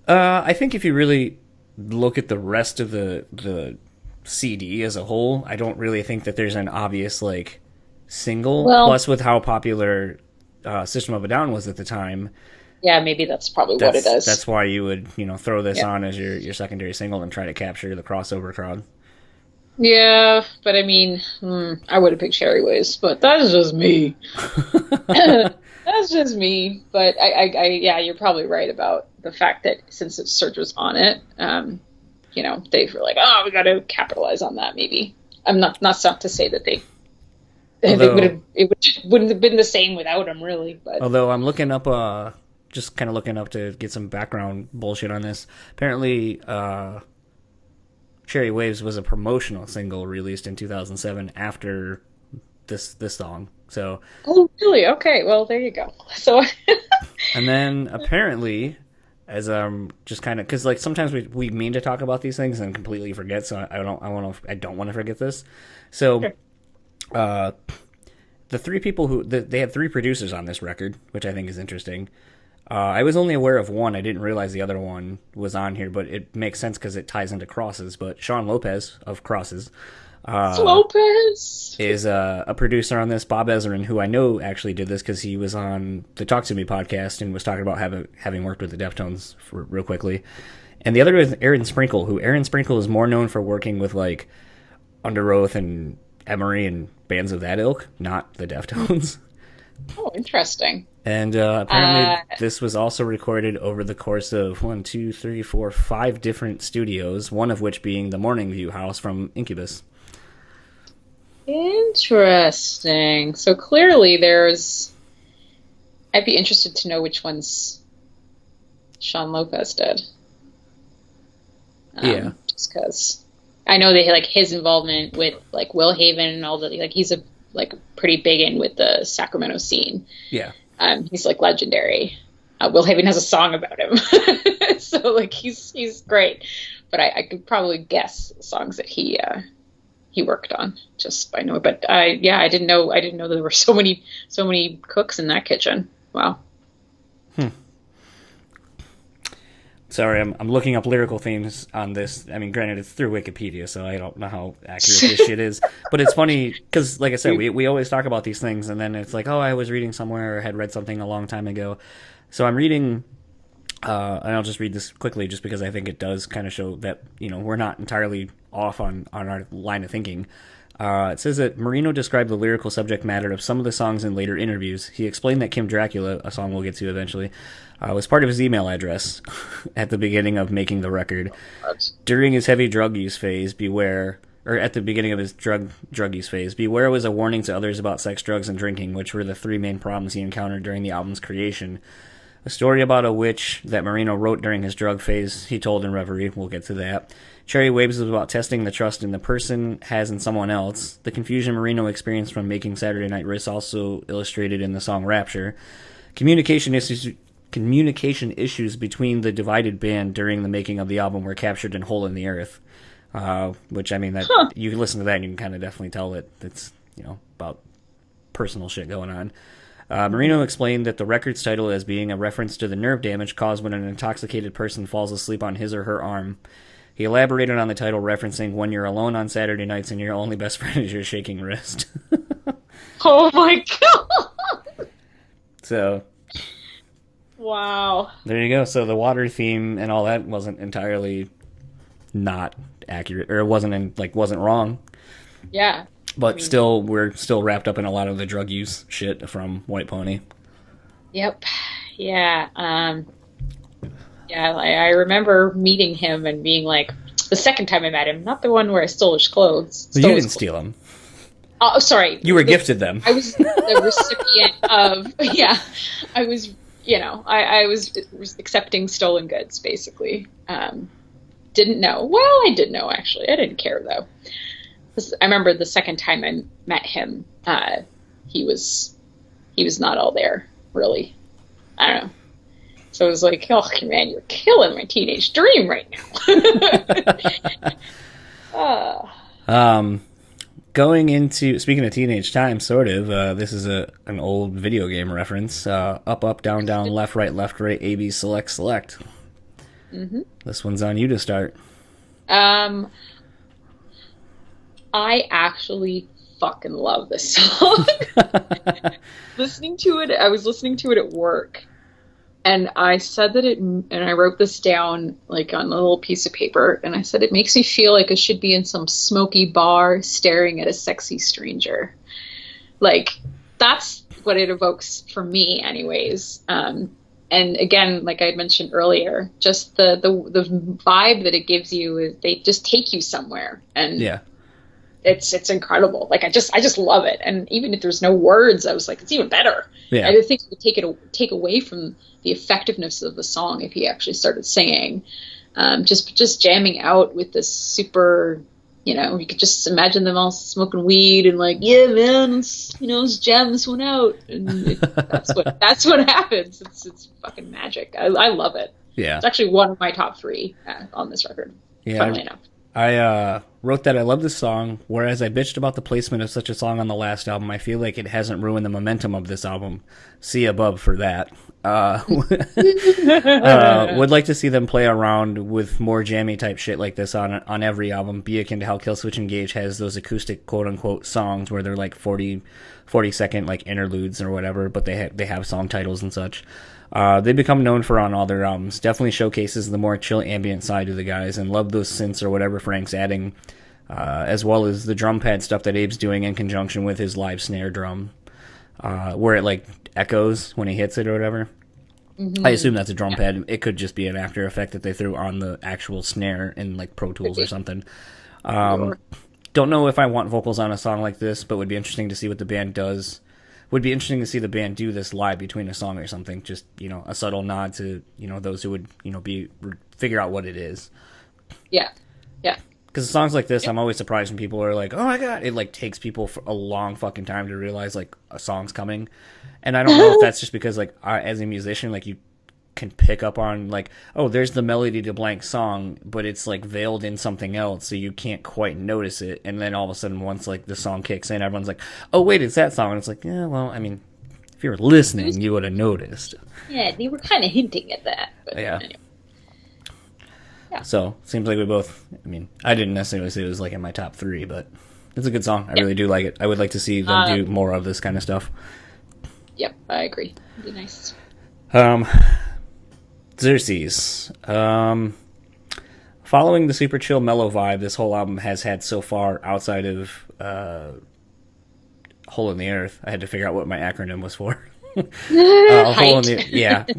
B: I think if you really look at the rest of the CD as a whole, I don't really think that there's an obvious, like, single.
C: Well,
B: plus, with how popular System of a Down was at the time...
C: Yeah, maybe that's probably what it is.
B: That's why you would, throw this on as your secondary single and try to capture the crossover crowd.
C: Yeah, but I mean, I would have picked Cherry Waves, but that's just me. That's just me. But yeah, you're probably right about the fact that since Serge was on it, they were like, we got to capitalize on that. Maybe I'm not to say that it wouldn't have been the same without him, really. But
B: although I'm looking up. Just kind of looking up to get some background bullshit on this. Apparently, Cherry Waves was a promotional single released in 2007 after this song. So.
C: Oh, really? Okay. Well, there you go. So.
B: And then apparently, as just kind of because like sometimes we mean to talk about these things and completely forget. So I don't want to forget this. So. Sure. The three people they had three producers on this record, which I think is interesting. I was only aware of one. I didn't realize the other one was on here, but it makes sense because it ties into Crosses. But Sean Lopez of Crosses is a producer on this. Bob Ezrin, who I know actually did this because he was on the Talk To Me podcast and was talking about having worked with the Deftones real quickly. And the other is Aaron Sprinkle, who Aaron Sprinkle is more known for working with like Under Oath and Emery and bands of that ilk, not the Deftones.
C: Oh, interesting.
B: And apparently this was also recorded over the course of 5 different studios, one of which being the Morning View house from Incubus.
C: Interesting. So clearly I'd be interested to know which ones Sean Lopez did.
B: Yeah.
C: Just because I know that like his involvement with like Will Haven and all that, like he's pretty big in with the Sacramento scene.
B: Yeah.
C: He's like legendary. Will Haven has a song about him, so like he's great. But I could probably guess songs that he worked on just by knowing. But I didn't know there were so many cooks in that kitchen. Wow.
B: Sorry, I'm looking up lyrical themes on this. I mean, granted, it's through Wikipedia, so I don't know how accurate this shit is. But it's funny, because, like I said, we always talk about these things, and then it's like, oh, I was reading somewhere or had read something a long time ago. So I'm reading, and I'll just read this quickly, just because I think it does kind of show that, we're not entirely off on our line of thinking. It says that Marino described the lyrical subject matter of some of the songs in later interviews. He explained that Kim Dracula, a song we'll get to eventually, was part of his email address at the beginning of making the record. During his heavy drug use phase, beware, or at the beginning of his drug use phase, beware was a warning to others about sex, drugs, and drinking, which were the three main problems he encountered during the album's creation. A story about a witch that Marino wrote during his drug phase, he told in Reverie. We'll get to that. Cherry Waves is about testing the trust in the person has in someone else. The confusion Marino experienced from making Saturday Night Wrists also illustrated in the song Rapture. Communication issues between the divided band during the making of the album were captured in Hole in the Earth. Which, I mean, that you can listen to that and you can kind of definitely tell that it's, about personal shit going on. Marino explained that the record's title as being a reference to the nerve damage caused when an intoxicated person falls asleep on his or her arm. He elaborated on the title, referencing when you're alone on Saturday nights and your only best friend is your shaking wrist.
C: Oh my god!
B: So,
C: wow.
B: there you go. So the water theme and all that wasn't entirely not accurate, or it wasn't wrong.
C: Yeah.
B: But still, we're still wrapped up in a lot of the drug use shit from White Pony.
C: Yep. Yeah. I remember meeting him and being like, the second time I met him, not the one where I stole his clothes.
B: You didn't steal them.
C: Oh, sorry.
B: You were gifted them.
C: I was the recipient of, I was, I was accepting stolen goods, basically. Didn't know. Well, I did know, actually. I didn't care, though. I remember the second time I met him, he was not all there, really. I don't know. So it was like, oh, man, you're killing my teenage dream right now.
B: Going into, speaking of teenage time, sort of, this is an old video game reference. Up, up, down, down, left, right, A, B, select, select. Mm-hmm. This one's on you to start.
C: I actually fucking love this song. I was listening to it at work, and I said that and I wrote this down like on a little piece of paper, and I said it makes me feel like I should be in some smoky bar staring at a sexy stranger. Like, that's what it evokes for me anyways. And again, like I had mentioned earlier, just the vibe that it gives you is they just take you somewhere, and
B: yeah.
C: It's incredible. Like I just love it. And even if there's no words, I was like, it's even better.
B: Yeah.
C: I didn't think it would take away from the effectiveness of the song if he actually started singing. Just jamming out with this super, you could just imagine them all smoking weed and like, yeah, man, let's jam this one out. And that's what happens. It's fucking magic. I love it.
B: Yeah.
C: It's actually one of my top 3 on this record.
B: Yeah.
C: Funnily enough.
B: I wrote that I love this song, whereas I bitched about the placement of such a song on the last album. I feel like it hasn't ruined the momentum of this album. See above for that. Would like to see them play around with more jammy type shit like this on every album, be akin to how Killswitch Engage has those acoustic quote-unquote songs where they're like 40-second like interludes or whatever, but they have song titles and such. They become known for on all their albums. Definitely showcases the more chill ambient side of the guys, and love those synths or whatever Frank's adding, as well as the drum pad stuff that Abe's doing in conjunction with his live snare drum, where it like echoes when he hits it or whatever. Mm-hmm. I assume that's a drum pad. It could just be an After Effect that they threw on the actual snare in like Pro Tools or something. Don't know if I want vocals on a song like this, but would be interesting to see what the band does. Would be interesting to see the band do this live between a song or something. Just, a subtle nod to, those who would, figure out what it is.
C: Yeah. Yeah.
B: Because songs like this, I'm always surprised when people are like, oh my god, it like takes people for a long fucking time to realize like a song's coming. And I don't know if that's just because like as a musician, like you can pick up on like, oh, there's the melody to blank song, but it's like veiled in something else, so you can't quite notice it. And then all of a sudden, once like the song kicks in, everyone's like, oh wait, it's that song. And it's like, yeah, well, I mean, if you were listening, you would have noticed.
C: Yeah, they were kind of hinting at that. But
B: yeah.
C: Anyway. Yeah.
B: So seems like we both. I mean, I didn't necessarily say it was like in my top 3, but it's a good song. I really do like it. I would like to see them do more of this kind of stuff.
C: Yep, I agree. It'd be nice.
B: Xerxes. Following the super chill mellow vibe this whole album has had so far outside of Hole in the Earth. I had to figure out what my acronym was for.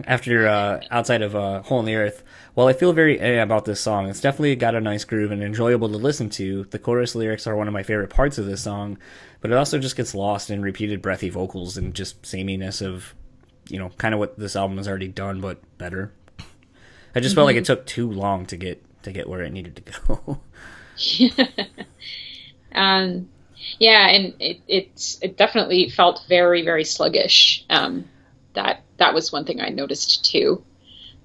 B: After outside of Hole in the Earth. While I feel very about this song, it's definitely got a nice groove and enjoyable to listen to. The chorus lyrics are one of my favorite parts of this song, but it also just gets lost in repeated breathy vocals and just sameness of, kind of what this album has already done, but better. I just felt like it took too long to get where it needed to go.
C: Yeah, and it definitely felt very, very sluggish. That was one thing I noticed too.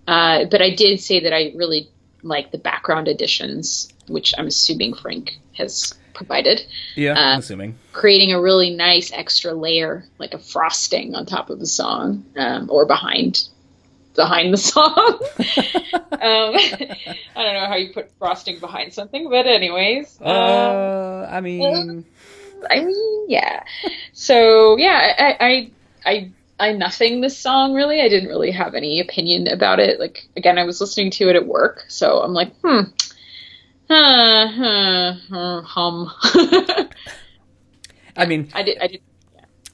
C: But I did say that I really like the background additions, which I'm assuming Frank has provided.
B: Yeah, I'm assuming.
C: Creating a really nice extra layer, like a frosting on top of the song, or behind behind the song. I don't know how you put frosting behind something, but anyways.
B: I mean,
C: yeah. So yeah, I nothing this song really. I didn't really have any opinion about it. Like again, I was listening to it at work, so I'm like, hum.
B: I mean,
C: I did.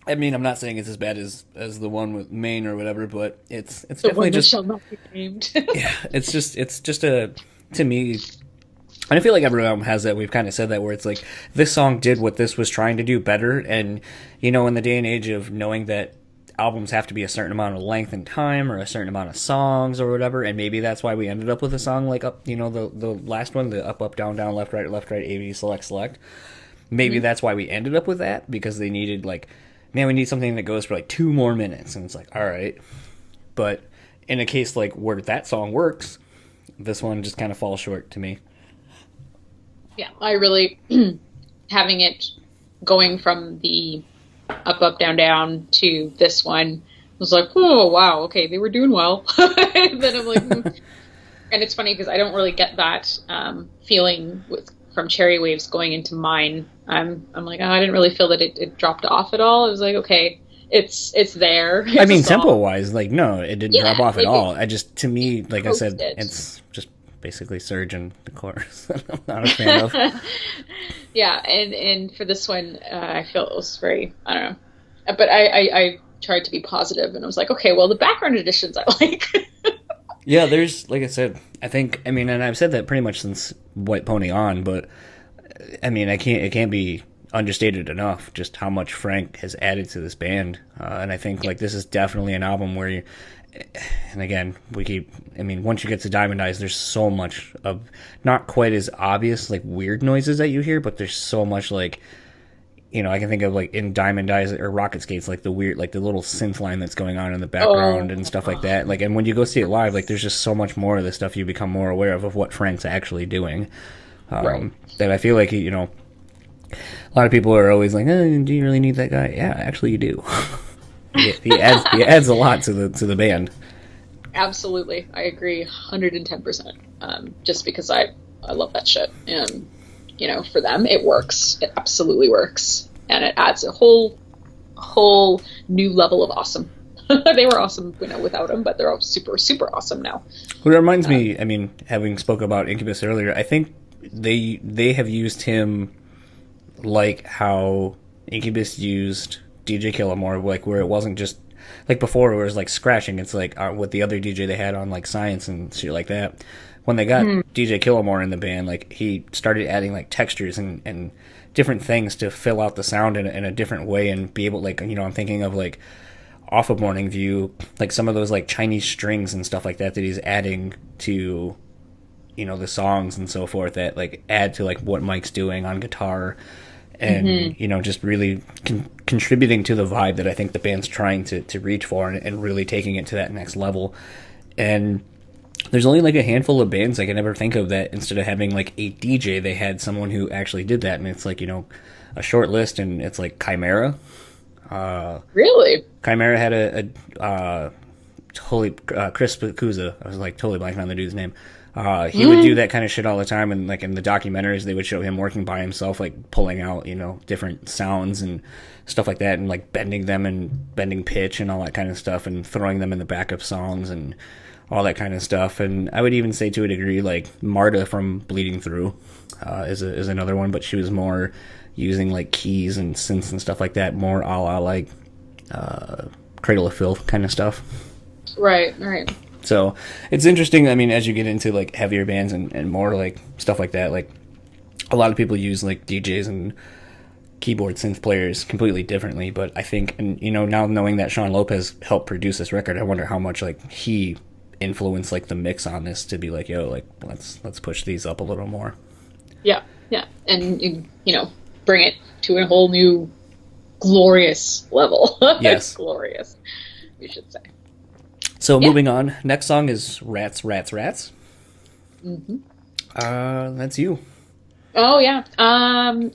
B: I mean, I'm not saying it's as bad as the one with Maine or whatever, but it's
C: The
B: definitely
C: one that
B: just
C: shall not be named.
B: yeah, it's just a, to me, and I feel like every album has that. We've kind of said that, where it's like this song did what this was trying to do better, and you know, in the day and age of knowing that albums have to be a certain amount of length and time or a certain amount of songs or whatever, and maybe that's why we ended up with a song like up, you know, the last one, the up down down left right A B select. Maybe that's why we ended up with that, because they needed like, man, we need something that goes for like 2 more minutes, and it's like, all right. But in a case like where that song works, this one just kind of falls short to me.
C: Yeah, I really having it going from the up down down to this one was like, oh wow, okay, they were doing well. And then I'm like, and it's funny because I don't really get that feeling from Cherry Waves going into Mine. I'm like, oh, I didn't really feel that it dropped off at all. It was like, okay, it's there.
B: I mean, tempo wise, like, no, it didn't drop off at all. I just, to me, like I said, it's just basically Surge and the chorus. I'm not a fan of.
C: Yeah, and for this one, I feel it was very, I don't know, but I tried to be positive, and I was like, okay, well, the background additions I like.
B: Yeah, there's, like I said, I think, I mean, and I've said that pretty much since White Pony on, but I mean, it can't be understated enough just how much Frank has added to this band, and I think like this is definitely an album where you, and again, I mean, once you get to Diamond Eyes, there's so much of not quite as obvious like weird noises that you hear, but there's so much like, you know, I can think of like in Diamond Eyes or Rocket Skates, like the weird, like the little synth line that's going on in the background and stuff like that. Like, and when you go see it live, like there's just so much more of this stuff you become more aware of what Frank's actually doing.
C: Right.
B: That I feel like, you know, a lot of people are always like, do you really need that guy? Yeah, actually you do. he adds a lot to the band.
C: Absolutely, I agree 110%. Just because I love that shit, and you know, for them it works. It absolutely works, and it adds a whole new level of awesome. They were awesome, you know, without him, but they're all super awesome now.
B: Well, it reminds me, I mean, having spoke about Incubus earlier, I think they have used him like how Incubus used DJ Killamore, like where it wasn't just like before it was like scratching. It's like with the other DJ they had on like Science and shit like that. When they got DJ Killamore in the band, like he started adding like textures and different things to fill out the sound in a different way and be able, like, you know, I'm thinking of like off of Morning View, like some of those like Chinese strings and stuff like that he's adding to, you know, the songs and so forth that like add to like what Mike's doing on guitar. And, you know, just really contributing to the vibe that I think the band's trying to reach for and really taking it to that next level. And there's only like a handful of bands I can ever think of that instead of having like a DJ, they had someone who actually did that. And it's like, you know, a short list, and it's like Chimera.
C: Really?
B: Chimera had a totally Chris Picuza. I was like totally blanking on the dude's name. He would do that kind of shit all the time, and like in the documentaries, they would show him working by himself, like pulling out, you know, different sounds and stuff like that, and like bending them and bending pitch and all that kind of stuff, and throwing them in the backup songs and all that kind of stuff. And I would even say to a degree, like Marta from Bleeding Through is another one, but she was more using like keys and synths and stuff like that, more a la like Cradle of Filth kind of stuff.
C: Right.
B: So it's interesting. I mean, as you get into like heavier bands and more like stuff like that, like a lot of people use like DJs and keyboard synth players completely differently. But I think, and you know, now knowing that Sean Lopez helped produce this record, I wonder how much like he influenced like the mix on this to be like, yo, like let's push these up a little more.
C: Yeah, and you know, bring it to a whole new glorious level.
B: Yes,
C: glorious, you should say.
B: So moving on, next song is Rats.
C: Mm-hmm.
B: That's you.
C: Oh yeah.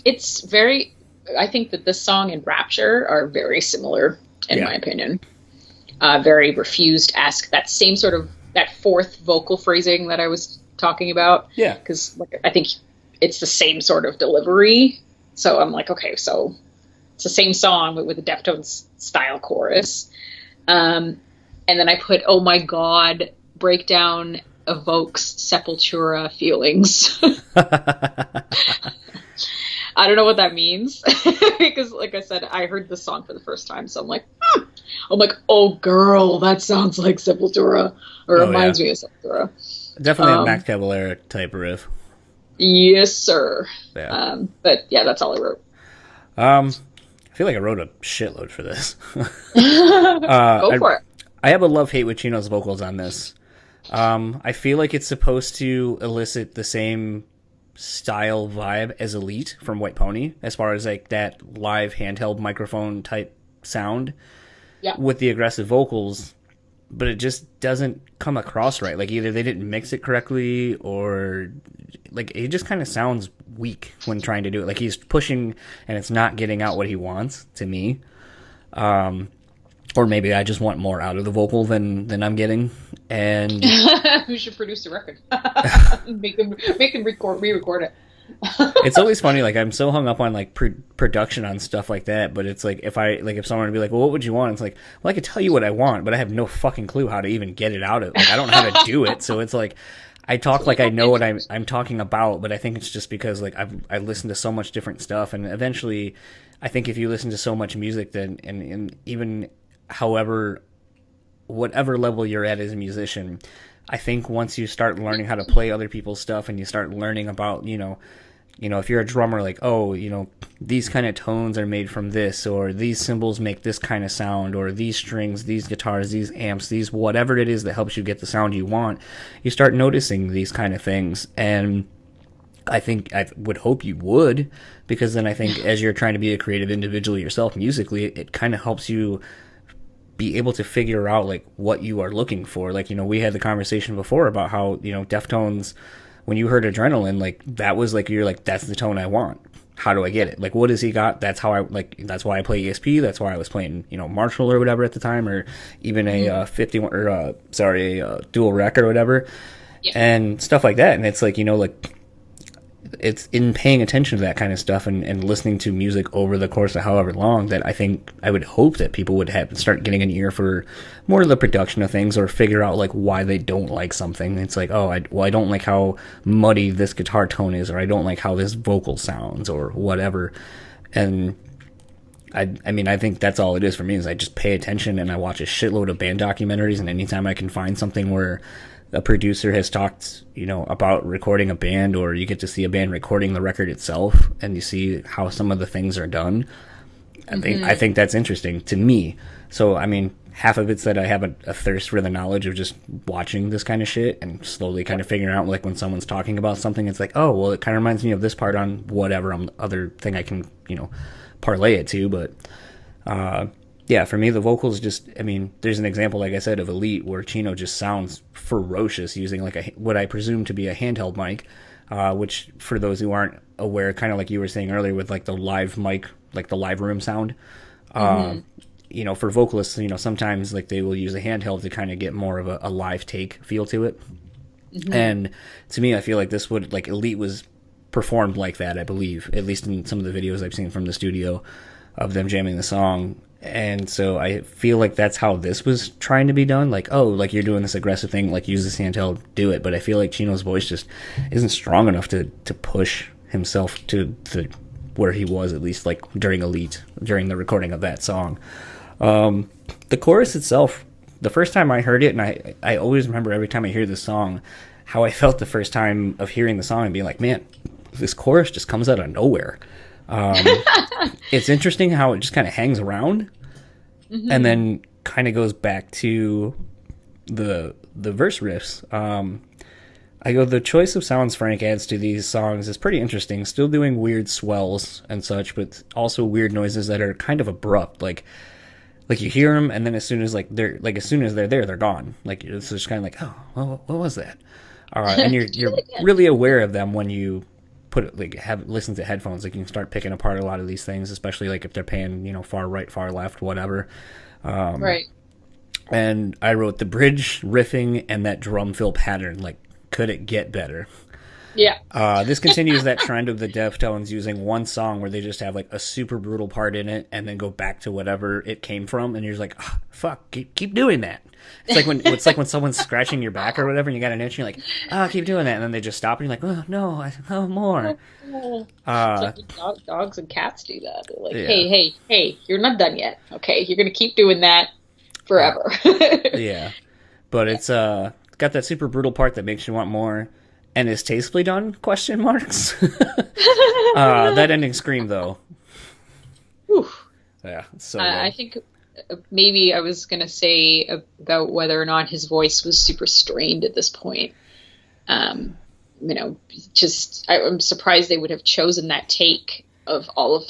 C: It's very. I think that this song and Rapture are very similar in my opinion. very Refused-esque. That same sort of, that fourth vocal phrasing that I was talking about.
B: Yeah.
C: Because I think it's the same sort of delivery. So I'm like, okay, so it's the same song, but with a Deftones style chorus. And then I put, oh my God, breakdown evokes Sepultura feelings. I don't know what that means because, like I said, I heard this song for the first time, so I'm like, oh girl, that sounds like Sepultura, or reminds me of Sepultura.
B: Definitely a Mac Cavalera type riff.
C: Yes, sir.
B: Yeah.
C: But yeah, that's all I wrote.
B: I feel like I wrote a shitload for this.
C: Go for it.
B: I have a love-hate with Chino's vocals on this. I feel like it's supposed to elicit the same style vibe as Elite from White Pony, as far as like that live handheld microphone type sound with the aggressive vocals, but it just doesn't come across right. Like either they didn't mix it correctly, or like it just kind of sounds weak when trying to do it. Like he's pushing and it's not getting out what he wants to me. Or maybe I just want more out of the vocal than I'm getting. And
C: who should produce the record? make them re-record it.
B: It's always funny. Like I'm so hung up on like production on stuff like that. But it's like if someone would be like, "Well, what would you want?" It's like, "Well, I could tell you what I want, but I have no fucking clue how to even get it out of. Like I don't know how to do it." So it's like I talk like I know what I'm talking about, but I think it's just because like I listen to so much different stuff, and eventually, I think if you listen to so much music, then and even whatever level you're at as a musician, I think once you start learning how to play other people's stuff and you start learning about, if you're a drummer, like, oh, these kind of tones are made from this, or these cymbals make this kind of sound, or these strings, these guitars, these amps, these whatever it is that helps you get the sound you want, you start noticing these kind of things. And I would hope you would, because then I think as you're trying to be a creative individual yourself musically, it kind of helps you be able to figure out like what you are looking for. Like, we had the conversation before about how, Deftones, when you heard Adrenaline, like that was like, you're like, that's the tone I want. How do I get it? Like, what has he got? That's how that's why I play ESP. That's why I was playing, Marshall or whatever at the time, or even a 51 or a dual rec or whatever, and stuff like that. And it's like, it's in paying attention to that kind of stuff and listening to music over the course of however long that I think I would hope that people would start getting an ear for more of the production of things, or figure out like why they don't like something. It's like, oh, I don't like how muddy this guitar tone is, or I don't like how this vocal sounds, or whatever. And I mean, I think that's all it is for me, is I just pay attention and I watch a shitload of band documentaries, and anytime I can find something where a producer has talked, about recording a band, or you get to see a band recording the record itself, and you see how some of the things are done. I think that's interesting to me. So, I mean, half of it's that I have a thirst for the knowledge of just watching this kind of shit and slowly kind of figuring out, like, when someone's talking about something, it's like, oh, well, it kind of reminds me of this part on whatever other thing I can, parlay it to. But, yeah, for me, the vocals just, I mean, there's an example, like I said, of Elite, where Chino just sounds ferocious using like what I presume to be a handheld mic, which for those who aren't aware, kind of like you were saying earlier with like the live mic, like the live room sound, for vocalists, sometimes like they will use a handheld to kind of get more of a live take feel to it. And to me, I feel like this would, like, Elite was performed like that, I believe, at least in some of the videos I've seen from the studio of them jamming the song. And so I feel like that's how this was trying to be done. Like, oh, like you're doing this aggressive thing, like use this handheld, do it. But I feel like Chino's voice just isn't strong enough to push himself to where he was, at least like during Elite, during the recording of that song. The chorus itself, the first time I heard it, and I always remember every time I hear this song, how I felt the first time of hearing the song and being like, man, this chorus just comes out of nowhere. It's interesting how it just kind of hangs around and then kind of goes back to the verse riffs. The choice of sounds Frank adds to these songs is pretty interesting, still doing weird swells and such, but also weird noises that are kind of abrupt. Like you hear them, and then as soon as they're there, they're gone. Like, it's just kind of like, oh, well, what was that? And you're really aware of them when you listen to headphones. Like, you can start picking apart a lot of these things, especially like if they're paying, far right, far left, whatever.
C: Right.
B: And I wrote the bridge riffing and that drum fill pattern. Like, could it get better?
C: Yeah.
B: This continues that trend of the Deftones using one song where they just have like a super brutal part in it and then go back to whatever it came from, and you're just like, oh, fuck, keep doing that. It's like when someone's scratching your back or whatever, and you got an itch, and you're like, oh, keep doing that, and then they just stop, and you're like, oh no, I want more.
C: It's like dogs and cats do that. They're like, hey, you're not done yet. Okay, you're gonna keep doing that forever.
B: Yeah, but it's got that super brutal part that makes you want more. And is tastefully done? Question marks. That ending scream, though.
C: Whew.
B: Yeah, so
C: I think maybe I was going to say about whether or not his voice was super strained at this point. I'm surprised they would have chosen that take of all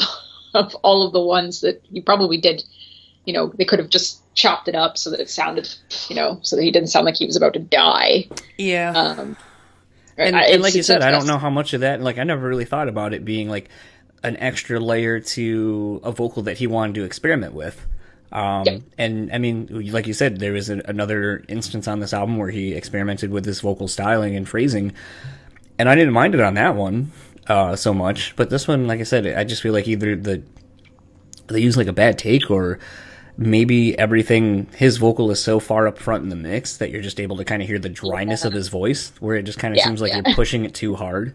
C: of the ones that he probably did. They could have just chopped it up so that it sounded, so that he didn't sound like he was about to die.
B: Yeah. And like you said, I don't know how much of that, like, I never really thought about it being, like, an extra layer to a vocal that he wanted to experiment with. And, I mean, like you said, there was another instance on this album where he experimented with this vocal styling and phrasing, and I didn't mind it on that one so much. But this one, like I said, I just feel like either they use, like, a bad take, or maybe his vocal is so far up front in the mix that you're just able to kind of hear the dryness of his voice, where it just kind of seems like you're pushing it too hard.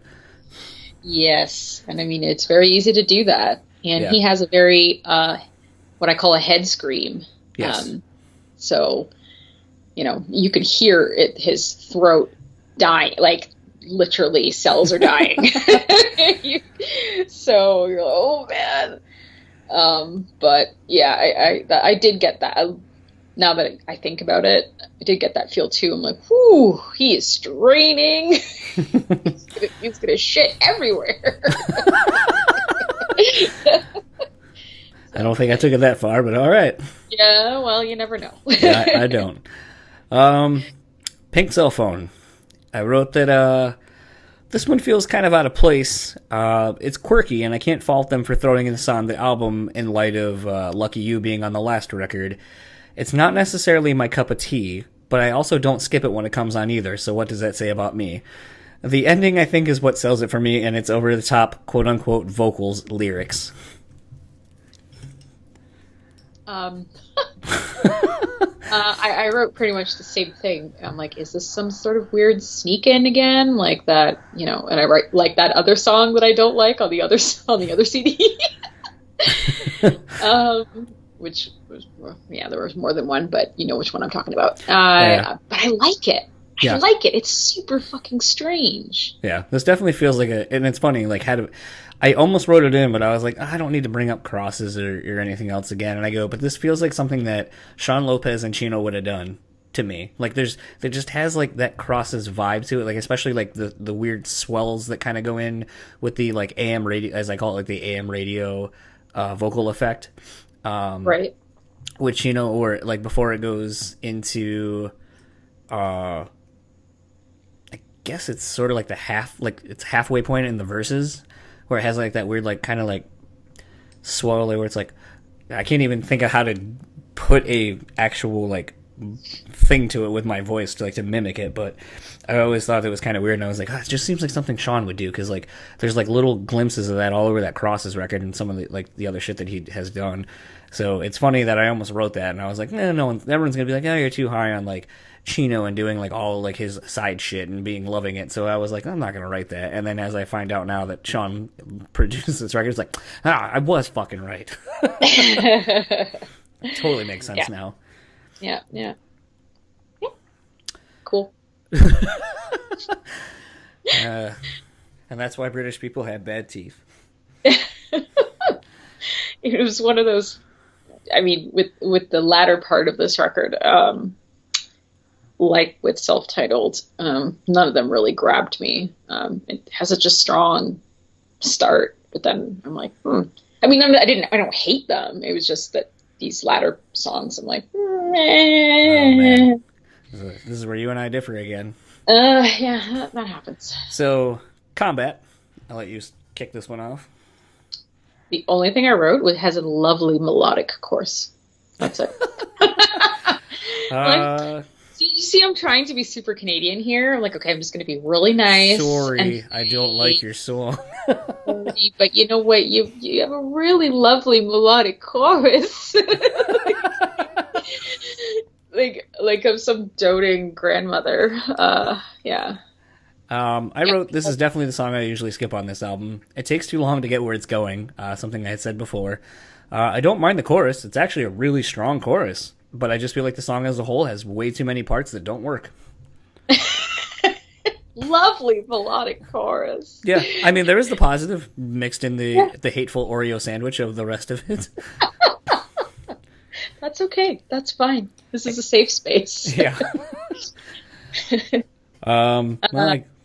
C: Yes, and I mean, it's very easy to do that. And he has a very, what I call a head scream.
B: Yes.
C: So, you could hear his throat dying, like literally cells are dying. So you're like, oh man. But yeah, I did get that. Now that I think about it, I did get that feel too. I'm like, whoo, he is straining. he's gonna shit everywhere.
B: I don't think I took it that far, but all right.
C: Yeah, well, you never know.
B: Yeah, I don't. Pink Cell Phone. I wrote that this one feels kind of out of place. It's quirky, and I can't fault them for throwing this on the album in light of Lucky You being on the last record. It's not necessarily my cup of tea, but I also don't skip it when it comes on either, so what does that say about me? The ending, I think, is what sells it for me, and it's over-the-top, quote-unquote, vocals, lyrics.
C: I wrote pretty much the same thing. I'm like, is this some sort of weird sneak in again? Like that, and I write like that other song that I don't like on the other CD. Which was, there was more than one, but you know which one I'm talking about. But I like it. I like it. It's super fucking strange.
B: Yeah, this definitely feels like and it's funny, like, I almost wrote it in, but I was like, I don't need to bring up crosses or anything else again. And I go, but this feels like something that Sean Lopez and Chino would have done to me. Like, there just has, like, that crosses vibe to it, like, especially, like, the weird swells that kind of go in with the, like, AM radio, as I call it, like, the AM radio vocal effect.
C: Right.
B: Which, or, like, before it goes into, I guess it's sort of like it's halfway point in the verses, where it has like that weird, like, kind of like swirl where it's like, I can't even think of how to put a actual like thing to it with my voice to mimic it, but I always thought it was kind of weird, and I was like, it just seems like something Sean would do, because like there's like little glimpses of that all over that Crosses record and some of the like the other shit that he has done. So it's funny that I almost wrote that, and I was like, everyone's gonna be like, oh, you're too high on like Chino and doing like all like his side shit and loving it. So I was like, I'm not gonna write that. And then as I find out now that Sean produced this record, it's like, I was fucking right. Totally makes sense now.
C: Yeah. Cool.
B: And that's why British people have bad teeth.
C: It was one of those, I mean, with the latter part of this record, like with Self-Titled, none of them really grabbed me. It has such a strong start, but then I'm like, I mean, I don't hate them. It was just that these latter songs, I'm like, meh.
B: Oh, man. This is where you and I differ again.
C: Yeah, that happens.
B: So, Combat. I'll let you kick this one off.
C: The only thing I wrote has a lovely melodic chorus. That's it.
B: Uh,
C: you see, I'm trying to be super Canadian here. I'm like, okay, I'm just going to be really nice.
B: Sorry, I don't like your song.
C: But you know what? You have a really lovely melodic chorus. like of some doting grandmother. Yeah.
B: I wrote, this is definitely the song I usually skip on this album. It takes too long to get where it's going, something I had said before. I don't mind the chorus. It's actually a really strong chorus, but I just feel like the song as a whole has way too many parts that don't work.
C: Lovely melodic chorus.
B: Yeah, I mean, there is the positive mixed in the hateful Oreo sandwich of the rest of it.
C: That's okay. That's fine. This is a safe space.
B: Yeah. Well,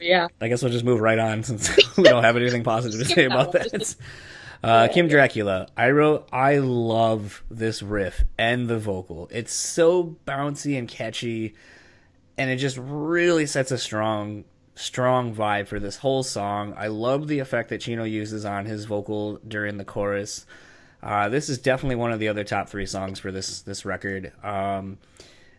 C: Yeah.
B: I guess we'll just move right on since we don't have anything positive to say about that. Kim Dracula. I wrote, I love this riff and the vocal. It's so bouncy and catchy, and it just really sets a strong vibe for this whole song. I love the effect that Chino uses on his vocal during the chorus. This is definitely one of the other top 3 songs for this record.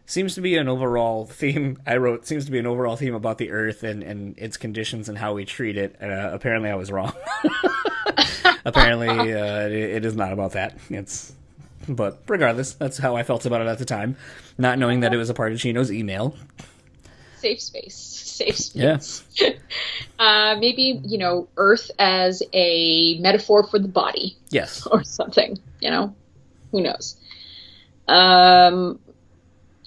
B: Seems to be an overall theme. I wrote, seems to be an overall theme about the earth and its conditions and how we treat it. Apparently I was wrong. Apparently it is not about that. But regardless, that's how I felt about it at the time, not knowing that it was a part of Chino's email.
C: Safe space. Yeah. Maybe, earth as a metaphor for the body.
B: Yes.
C: Or something, who knows?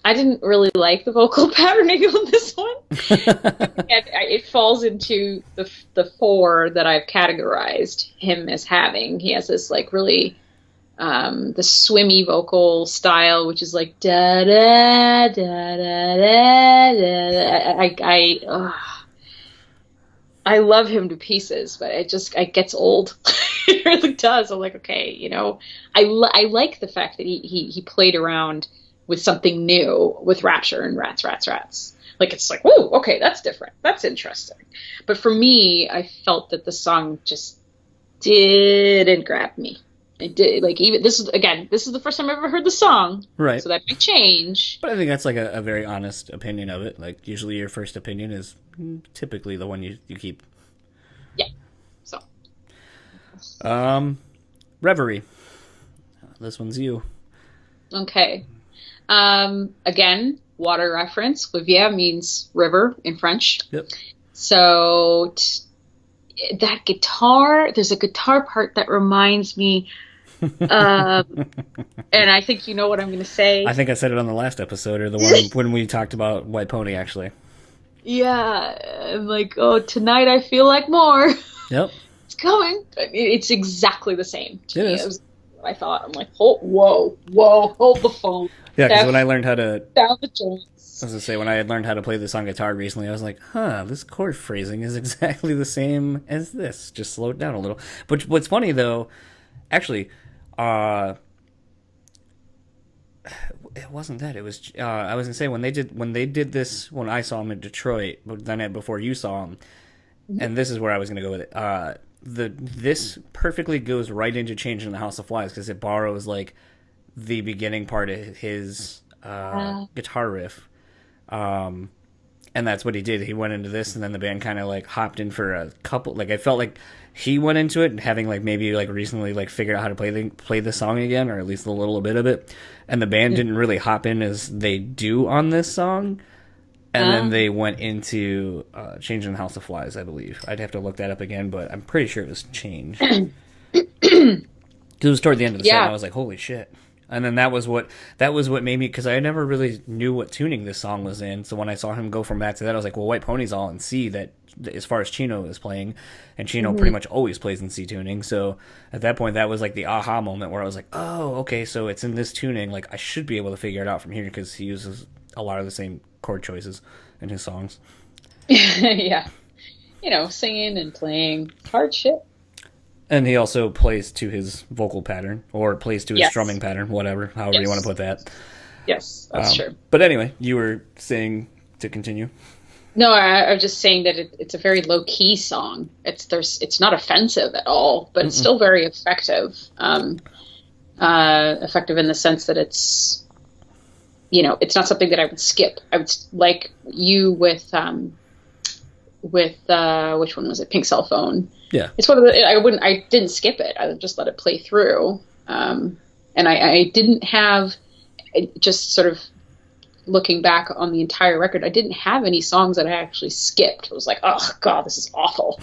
C: I didn't really like the vocal patterning on this one. It falls into the 4 that I've categorized him as having. He has this really the swimmy vocal style, which is like da da da da da da. I love him to pieces, but it gets old. It really does. I'm like, okay, I like the fact that he played around with something new with Rapture and Rats. Like, it's like, whoa, okay, that's different. That's interesting. But for me, I felt that the song just didn't grab me. It did, even this is the first time I've ever heard the song. Right. So that might change.
B: But I think that's a very honest opinion of it. Like, usually your first opinion is typically the one you keep.
C: Yeah. So.
B: Reverie. This one's you.
C: Okay. Again, water reference. Rivière means river in French.
B: Yep.
C: So that guitar, there's a guitar part that reminds me, and I think you know what I'm going to say.
B: I think I said it on the last episode, or the one when we talked about White Pony, actually.
C: Yeah, I'm like, oh, tonight I feel like more.
B: Yep.
C: It's coming. It's exactly the same.
B: It is.
C: I thought, I'm like, whoa, hold the phone.
B: Yeah, because when I learned how to...
C: Down the joints.
B: I was going to say, when I had learned how to play this on guitar recently, I was like, this chord phrasing is exactly the same as this. Just slow it down a little. But what's funny, though, actually, it wasn't that. It was, I was going to say, when they did this, when I saw them in Detroit, but then before you saw them, and this is where I was going to go with it, this perfectly goes right into Changing the House of Flies, because it borrows, the beginning part of his guitar riff, and that's what he did. He went into this, and then the band kind of hopped in for a couple. I felt like he went into it, and having maybe recently figured out how to play the song again, or at least a little bit of it. And the band didn't really hop in as they do on this song, and then they went into Changing the House of Flies, I believe. I'd have to look that up again, but I'm pretty sure it was changed. Because it was toward the end of the set, and I was like, holy shit. And then that was what made me, because I never really knew what tuning this song was in. So when I saw him go from back to that, I was like, well, White Pony's all in C, that as far as Chino is playing, and Chino pretty much always plays in C tuning. So at that point, that was the aha moment where I was like, oh, okay, so it's in this tuning. I should be able to figure it out from here, because he uses a lot of the same chord choices in his songs.
C: Yeah. Singing and playing hard shit.
B: And he also plays to his vocal pattern, or plays to his strumming pattern, however you want to put that.
C: Yes, that's true.
B: But anyway, you were saying to continue.
C: No, I was just saying that it's a very low key song. It's not offensive at all, but it's still very effective. Effective in the sense that it's it's not something that I would skip. I would, like you with which one was it? Pink Cell Phone.
B: Yeah.
C: It's one of the, I didn't skip it. I would just let it play through. And I didn't have, just sort of looking back on the entire record, I didn't have any songs that I actually skipped. I was like, oh God, this is awful.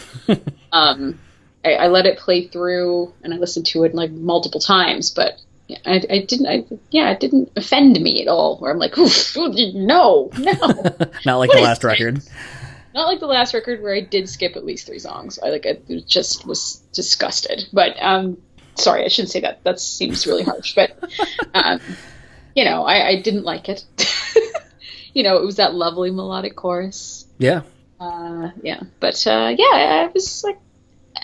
C: I let it play through and I listened to it like multiple times, but it didn't offend me at all, where I'm like, oof, no.
B: Not like the last record.
C: Not like the last record where I did skip at least 3 songs. I just was disgusted. But sorry, I shouldn't say that. That seems really harsh. But I didn't like it. It was that lovely melodic chorus.
B: Yeah.
C: But I was like,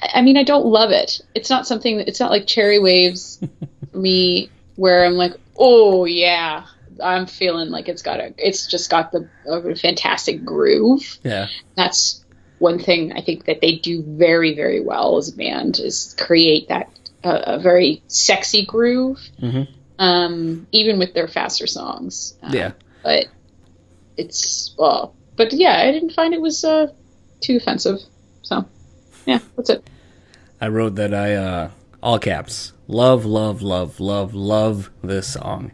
C: I mean, I don't love it. It's not something. It's not like Cherry Waves for me, where I'm like, oh yeah, I'm feeling like it's just got a fantastic groove.
B: Yeah. That's
C: one thing I think that they do very, very well as a band, is create that a very sexy groove.
B: Mm-hmm.
C: Even with their faster songs.
B: Yeah.
C: But I didn't find it was too offensive. So yeah, that's it.
B: I wrote that I all caps, love this song.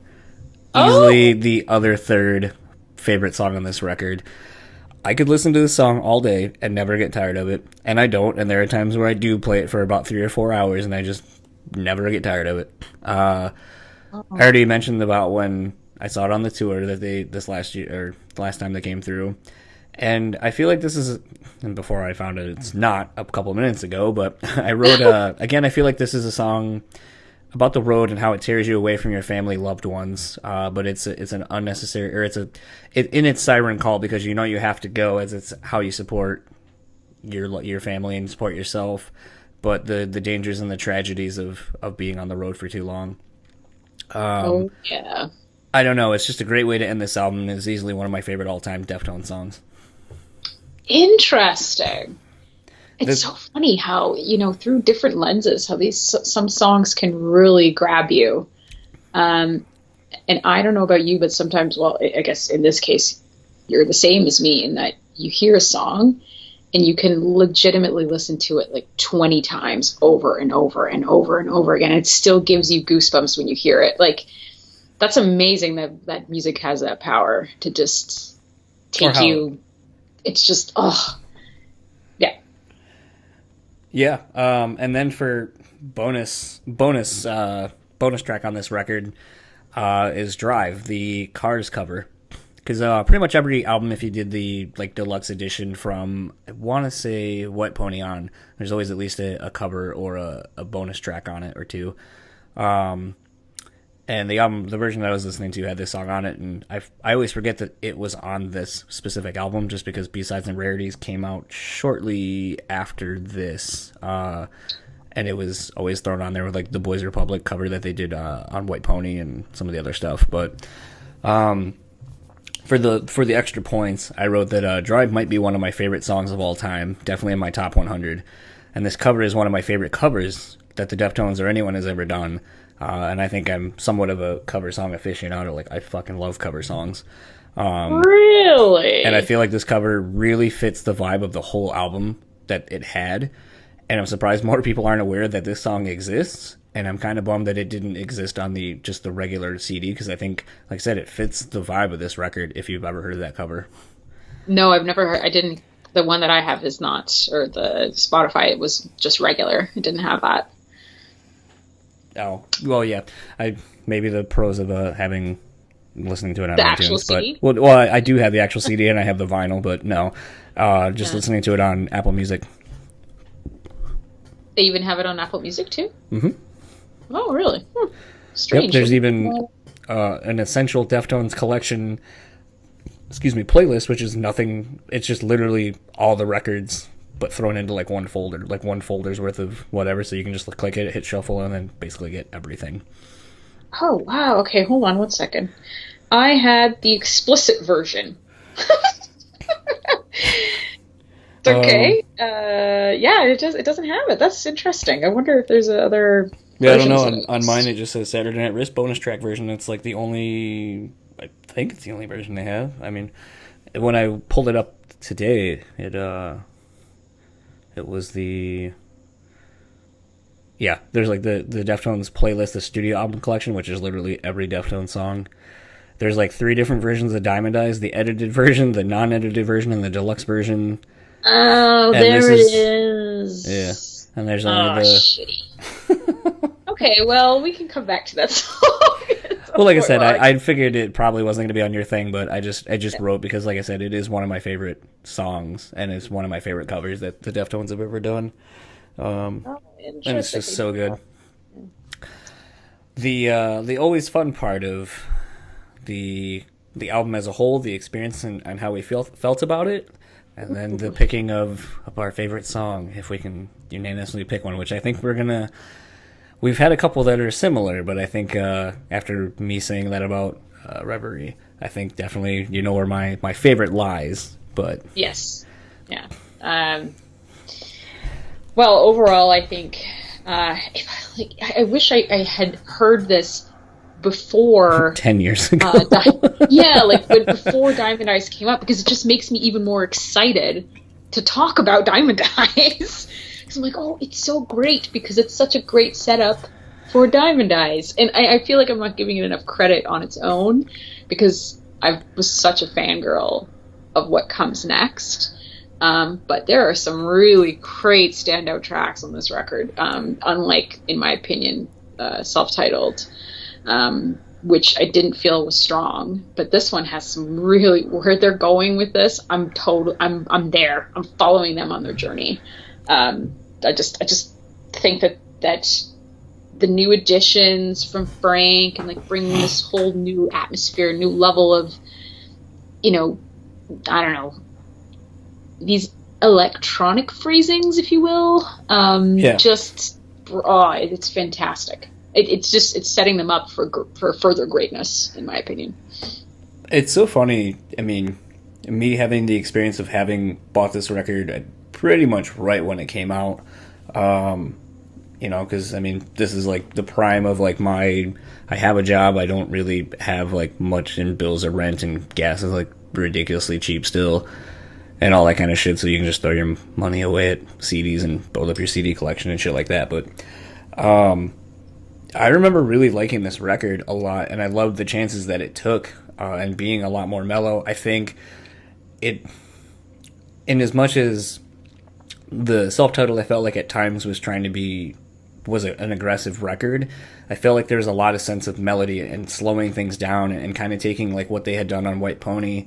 B: Easily the other third favorite song on this record. I could listen to this song all day and never get tired of it, and I don't. And there are times where I do play it for about 3 or 4 hours, and I just never get tired of it. I already mentioned about when I saw it on the tour that this last year, or the last time they came through, and I feel like this is. And before I found it, it's not a couple of minutes ago, but I wrote again. I feel like this is a song about the road and how it tears you away from your family, loved ones. But it's an unnecessary, or in its siren call, because you have to go, as it's how you support your family and support yourself. But the dangers and the tragedies of being on the road for too long.
C: Yeah.
B: I don't know. It's just a great way to end this album. It's easily one of my favorite all-time Deftones songs.
C: Interesting. It's so funny how, through different lenses, how some songs can really grab you. And I don't know about you, but sometimes, well, I guess in this case, you're the same as me in that you hear a song and you can legitimately listen to it like 20 times over and over and over and over again. It still gives you goosebumps when you hear it. Like, that's amazing that music has that power to just take you. It's just, yeah.
B: Yeah. And then for bonus track on this record is Drive, the Cars cover. Because pretty much every album, if you did the deluxe edition from, I want to say White Pony on, there's always at least a cover or a bonus track on it or two. And the version that I was listening to had this song on it, and I always forget that it was on this specific album, just because B-Sides and Rarities came out shortly after this, and it was always thrown on there with the Boys Republic cover that they did on White Pony and some of the other stuff. But for the extra points, I wrote that Drive might be one of my favorite songs of all time, definitely in my top 100, and this cover is one of my favorite covers that the Deftones or anyone has ever done. And I think I'm somewhat of a cover song aficionado. I fucking love cover songs.
C: Really?
B: And I feel like this cover really fits the vibe of the whole album that it had. And I'm surprised more people aren't aware that this song exists. And I'm kind of bummed that it didn't exist on just the regular CD, because I think, like I said, it fits the vibe of this record, if you've ever heard of that cover.
C: No, I've never heard. I didn't. The one that I have is not, or the Spotify, it was just regular. It didn't have that.
B: Oh, well, yeah. Maybe the pros of listening to it on
C: the
B: iTunes.
C: Actual CD?
B: But, well, I do have the actual CD and I have the vinyl, but no. Listening to it on Apple Music.
C: They even have it on Apple Music, too?
B: Mm-hmm.
C: Oh, really? Strange.
B: Yep, there's even an Essential Deftones collection, playlist, which is nothing. It's just literally all the records, but thrown into one folder, one folder's worth of whatever, so you can just click it, hit shuffle, and then basically get everything.
C: Oh, wow. Okay, hold on 1 second. I had the explicit version. Okay. It doesn't have it. That's interesting. I wonder if there's other...
B: Yeah, I don't know. On mine, it just says Saturday Night Wrist bonus track version. It's the only I think it's the only version they have. I mean, when I pulled it up today, it was the... Yeah, there's like the Deftones playlist, the studio album collection, which is literally every Deftones song. There's like 3 different versions of Diamond Eyes: the edited version, the non-edited version, and the deluxe version.
C: Oh,
B: And
C: there it is.
B: Yeah, and there's only
C: shitty. Okay, well, we can come back to that song.
B: Well, like I said, I figured it probably wasn't going to be on your thing, but I just wrote because, like I said, it is one of my favorite songs, and it's one of my favorite covers that the Deftones have ever done. And it's just so good. The always fun part of the album as a whole, the experience and how we felt about it, and then the picking of our favorite song, if we can unanimously pick one, which I think we've had a couple that are similar, but I think after me saying that about Reverie, I think definitely you know where my favorite lies. But
C: yes, yeah. Well, overall, I think I wish I had heard this before
B: 10 years ago.
C: Before Diamond Eyes came up, because it just makes me even more excited to talk about Diamond Eyes. Because I'm like, oh, it's so great because it's such a great setup for Diamond Eyes, and I feel like I'm not giving it enough credit on its own because I was such a fangirl of what comes next. But there are some really great standout tracks on this record, unlike, in my opinion, self-titled, which I didn't feel was strong. But this one has some really, where they're going with this, I'm there. I'm following them on their journey. I just think that the new additions from Frank and like bringing this whole new atmosphere, new level of, I don't know, these electronic phrasings, if you will, it's fantastic. It's setting them up for further greatness, in my opinion.
B: It's so funny. I mean, me having the experience of having bought this record pretty much right when it came out, because I mean, this is like the prime of like I have a job, I don't really have like much in bills or rent, and gas is like ridiculously cheap still, and all that kind of shit, so you can just throw your money away at CDs and build up your CD collection and shit like that. But I remember really liking this record a lot, and I loved the chances that it took, and being a lot more mellow. I think it, in as much as the self-titled I felt like at times was trying to be an aggressive record, I felt like there was a lot of sense of melody and slowing things down and kind of taking like what they had done on White Pony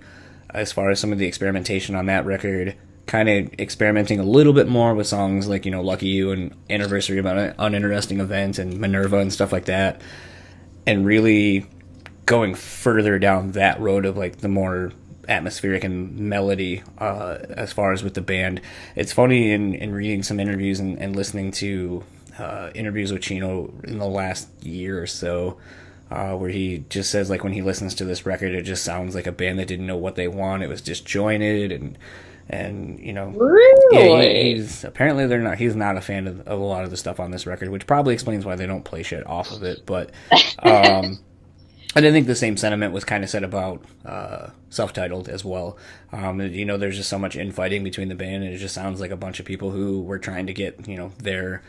B: as far as some of the experimentation on that record, kind of experimenting a little bit more with songs like, Lucky You and Anniversary of an Uninteresting Event and Minerva and stuff like that, and really going further down that road of like the more atmospheric and melody as far as with the band. It's funny in reading some interviews and listening to interviews with Chino in the last year or so, where he just says like when he listens to this record, it just sounds like a band that didn't know what they want. It was disjointed and
C: really?
B: He's apparently he's not a fan of a lot of the stuff on this record, which probably explains why they don't play shit off of it. But I didn't think the same sentiment was kind of said about self-titled as well. There's just so much infighting between the band, and it just sounds like a bunch of people who were trying to get their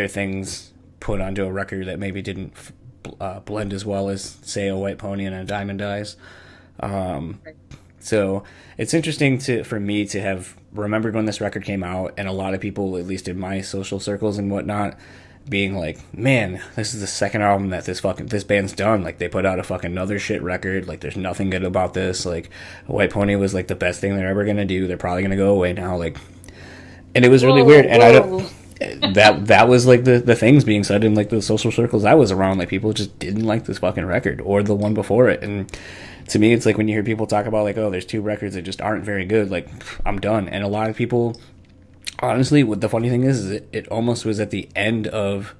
B: things put onto a record that maybe didn't blend as well as, say, a White Pony and a Diamond Eyes. So it's interesting for me to have remembered when this record came out, and a lot of people, at least in my social circles and whatnot, being like, man, this is the second album that this band's done. Like, they put out a fucking another shit record. Like, there's nothing good about this. Like, White Pony was like the best thing they're ever gonna do. They're probably gonna go away now. Like, and it was really weird. And I don't. That was like the things being said in like the social circles I was around. Like, people just didn't like this fucking record or the one before it. And to me, it's like when you hear people talk about like, oh, there's 2 records that just aren't very good. Like, I'm done. And a lot of people, honestly, what the funny thing is it almost was at the end of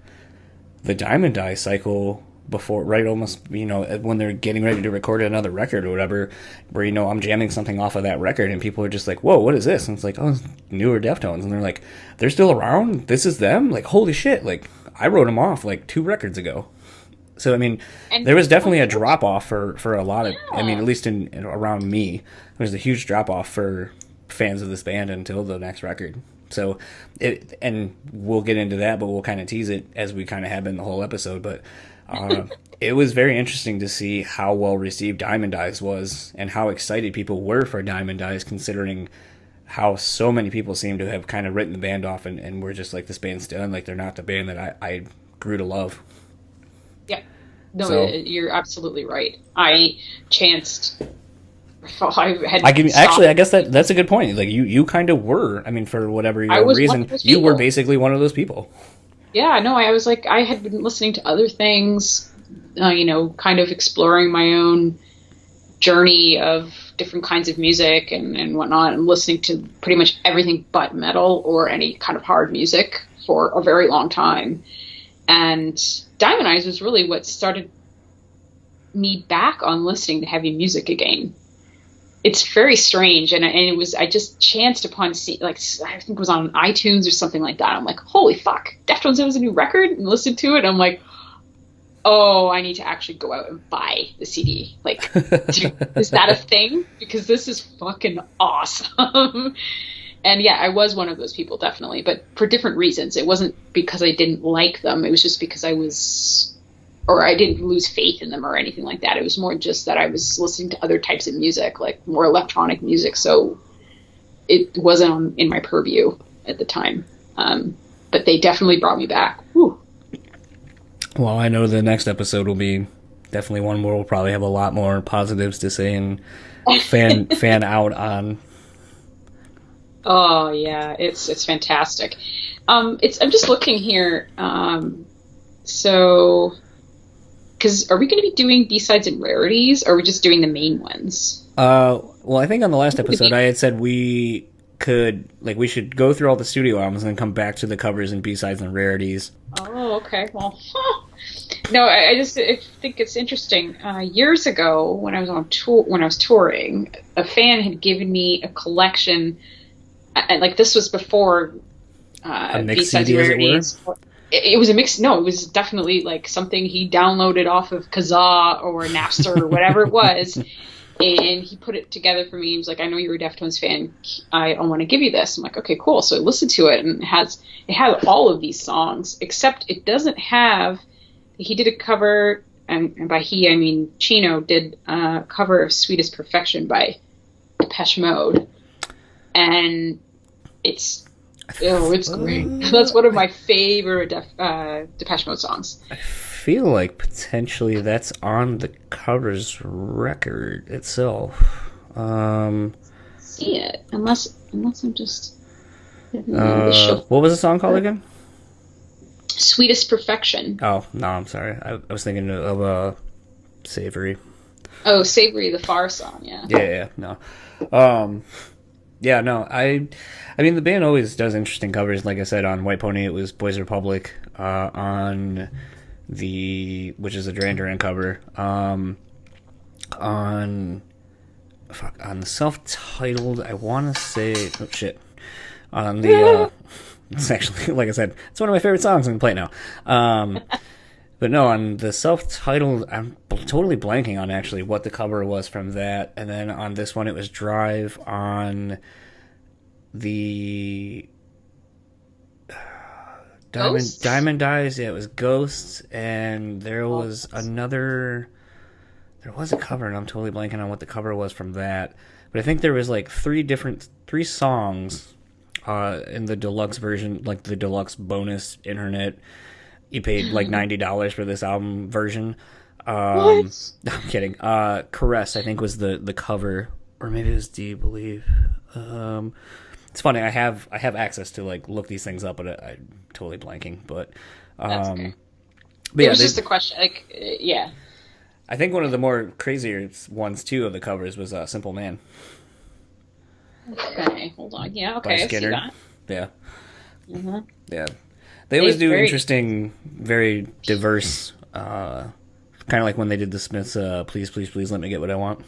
B: the Diamond Eyes cycle before, right, almost, when they're getting ready to record another record or whatever, where, I'm jamming something off of that record and people are just like, whoa, what is this? And it's like, oh, it's newer Deftones. And they're like, they're still around? This is them? Like, holy shit. Like, I wrote them off like 2 records ago. So I mean,
C: And
B: there was definitely a drop off for a lot of. I mean,
C: Yeah.
B: at least in around me, there was a huge drop off for fans of this band until the next record. So and we'll get into that, but we'll kind of tease it as we kind of have been the whole episode. But it was very interesting to see how well received Diamond Eyes was and how excited people were for Diamond Eyes, considering how so many people seem to have kind of written the band off and were just like, this band's done, like they're not the band that I grew to love.
C: Yeah. No,
B: So-
C: you're absolutely right. I chanced. I had
B: I can
C: stopped.
B: actually, I guess that's a good point. Like you kind of were. I mean, for whatever
C: I
B: your
C: was one
B: reason,
C: of those
B: you were
C: people.
B: basically one of those people.
C: Yeah, no, I was like, I had been listening to other things, kind of exploring my own journey of different kinds of music and whatnot, and listening to pretty much everything but metal or any kind of hard music for a very long time. And Diamond Eyes was really what started me back on listening to heavy music again. It's very strange, and I just chanced upon I think it was on iTunes or something like that. I'm like, holy fuck, Deftones has a new record, and listened to it. And I'm like, oh, I need to actually go out and buy the CD. Like, is that a thing? Because this is fucking awesome. And yeah, I was one of those people, definitely, but for different reasons. It wasn't because I didn't like them. It was just because I didn't lose faith in them or anything like that. It was more just that I was listening to other types of music, like more electronic music. So it wasn't in my purview at the time. But they definitely brought me back. Whew.
B: Well, I know the next episode will be definitely one where we'll probably have a lot more positives to say and fan out on.
C: Oh yeah, it's fantastic. I'm just looking here. So, because are we going to be doing B-sides and rarities, or are we just doing the main ones?
B: Well, I think on the last episode I had said we should go through all the studio albums and then come back to the covers and B-sides and rarities.
C: Oh, okay. Well, no, I think it's interesting. Years ago, when I was on tour, when I was touring, a fan had given me a collection. Like, this was before
B: A mixed
C: B-sides
B: CD,
C: and
B: as it were?
C: rarities. It was a mix. No, it was definitely like something he downloaded off of Kazaa or Napster or whatever it was, and he put it together for me. He was like, "I know you're a Deftones fan. I want to give you this." I'm like, "Okay, cool." So I listened to it, and it has all of these songs, except it doesn't have. He did a cover, and by he I mean Chino did a cover of "Sweetest Perfection" by Depeche Mode, and it's great. That's one of my favorite Depeche Mode songs.
B: I feel like potentially that's on the covers record itself.
C: See it unless I'm just.
B: What was the song called again?
C: Sweetest Perfection.
B: Oh no, I'm sorry. I was thinking of Savory.
C: Oh, Savory, the Far song. Yeah.
B: Yeah, no. Yeah, no, I mean, the band always does interesting covers. Like I said, on White Pony, it was Boys Republic. On which is a Duran Duran cover. On the self-titled, I want to say, oh shit. On the, it's actually, like I said, it's one of my favorite songs. I'm gonna play it now. But no, on the self-titled, I'm totally blanking on actually what the cover was from that. And then on this one, it was Drive. On the Diamond Eyes, yeah, it was Ghosts. And there was a cover, and I'm totally blanking on what the cover was from that. But I think there was like three songs in the deluxe version, like the deluxe bonus internet. You paid like $90 for this album version.
C: What?
B: I'm kidding. Caress, I think, was the cover, or maybe it was Do You Believe? It's funny. I have access to like look these things up, but I'm totally blanking. But
C: That's okay.
B: But
C: It
B: yeah,
C: was just a question. Like, yeah.
B: I think one of the more crazier ones too of the covers was Simple Man.
C: Okay, hold on. Yeah,
B: by
C: okay, I see
B: Skinner.
C: that.
B: Yeah.
C: Mm-hmm.
B: Yeah. They always do
C: very-
B: interesting, very diverse, kind of like when they did the Smiths' Please, Please, Please Let Me Get What I Want.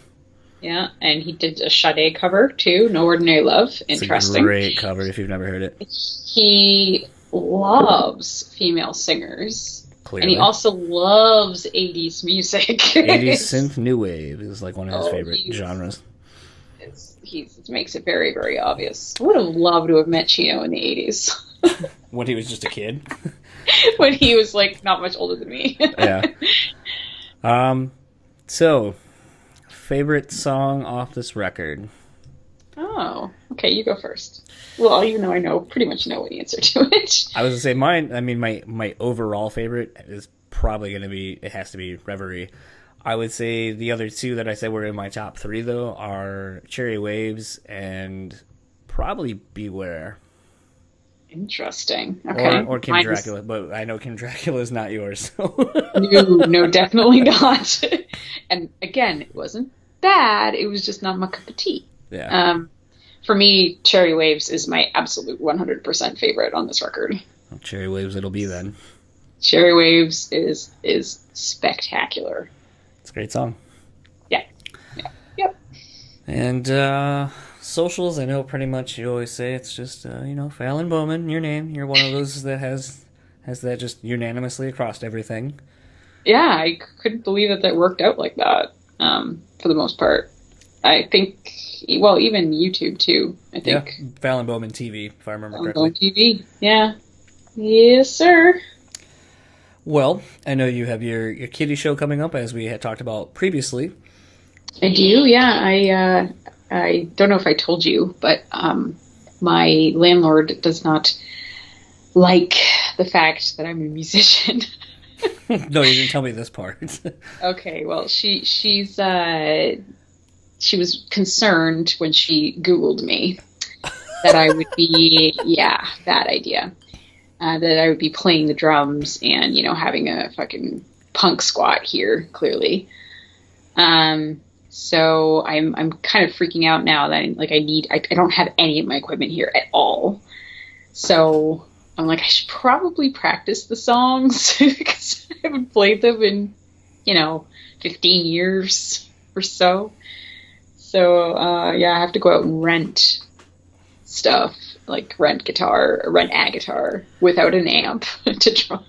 C: Yeah, and he did a Sade cover too, No Ordinary Love.
B: It's
C: Interesting.
B: a great cover if you've never heard it.
C: He loves female singers. And he also loves 80s music.
B: 80s synth new wave is like one of his favorite genres.
C: It makes it very, very obvious. I would have loved to have met Chino in the 80s.
B: When he was just a kid?
C: When he was, like, not much older than me.
B: Yeah. So, favorite song off this record?
C: Oh, okay, you go first. Well, even though I pretty much know the answer to it.
B: I was going to say mine, I mean, my overall favorite is probably going to be, it has to be Reverie. I would say the other two that I said were in my top three, though, are Cherry Waves and probably Beware.
C: Interesting. Okay.
B: Or Kim Dracula, but I know Kim Dracula is not yours. So.
C: No, definitely not. And again, it wasn't bad. It was just not my cup of tea.
B: Yeah.
C: For me, Cherry Waves is my absolute 100% favorite on this record.
B: Well, Cherry Waves it'll be then.
C: Cherry Waves is spectacular.
B: It's a great song.
C: Yeah. Yep.
B: And socials, I know pretty much you always say it's just, Fallon Bowman, your name. You're one of those that has that just unanimously across everything.
C: Yeah, I couldn't believe that worked out like that, for the most part. I think, well, even YouTube, too, I think.
B: Yeah, Fallon Bowman TV, if I remember correctly.
C: Fallon Bowman TV, yeah. Yes, sir.
B: Well, I know you have your kiddie show coming up, as we had talked about previously.
C: I do, yeah. I don't know if I told you, but my landlord does not like the fact that I'm a musician.
B: No, you didn't tell me this part.
C: Okay, well, she was concerned when she Googled me that I would be, bad idea. That I would be playing the drums and, having a fucking punk squat here, clearly. So I'm kind of freaking out now that I don't have any of my equipment here at all. So I'm like, I should probably practice the songs because I haven't played them in, 15 years or so. So, I have to go out and rent stuff, like rent a guitar without an amp to try,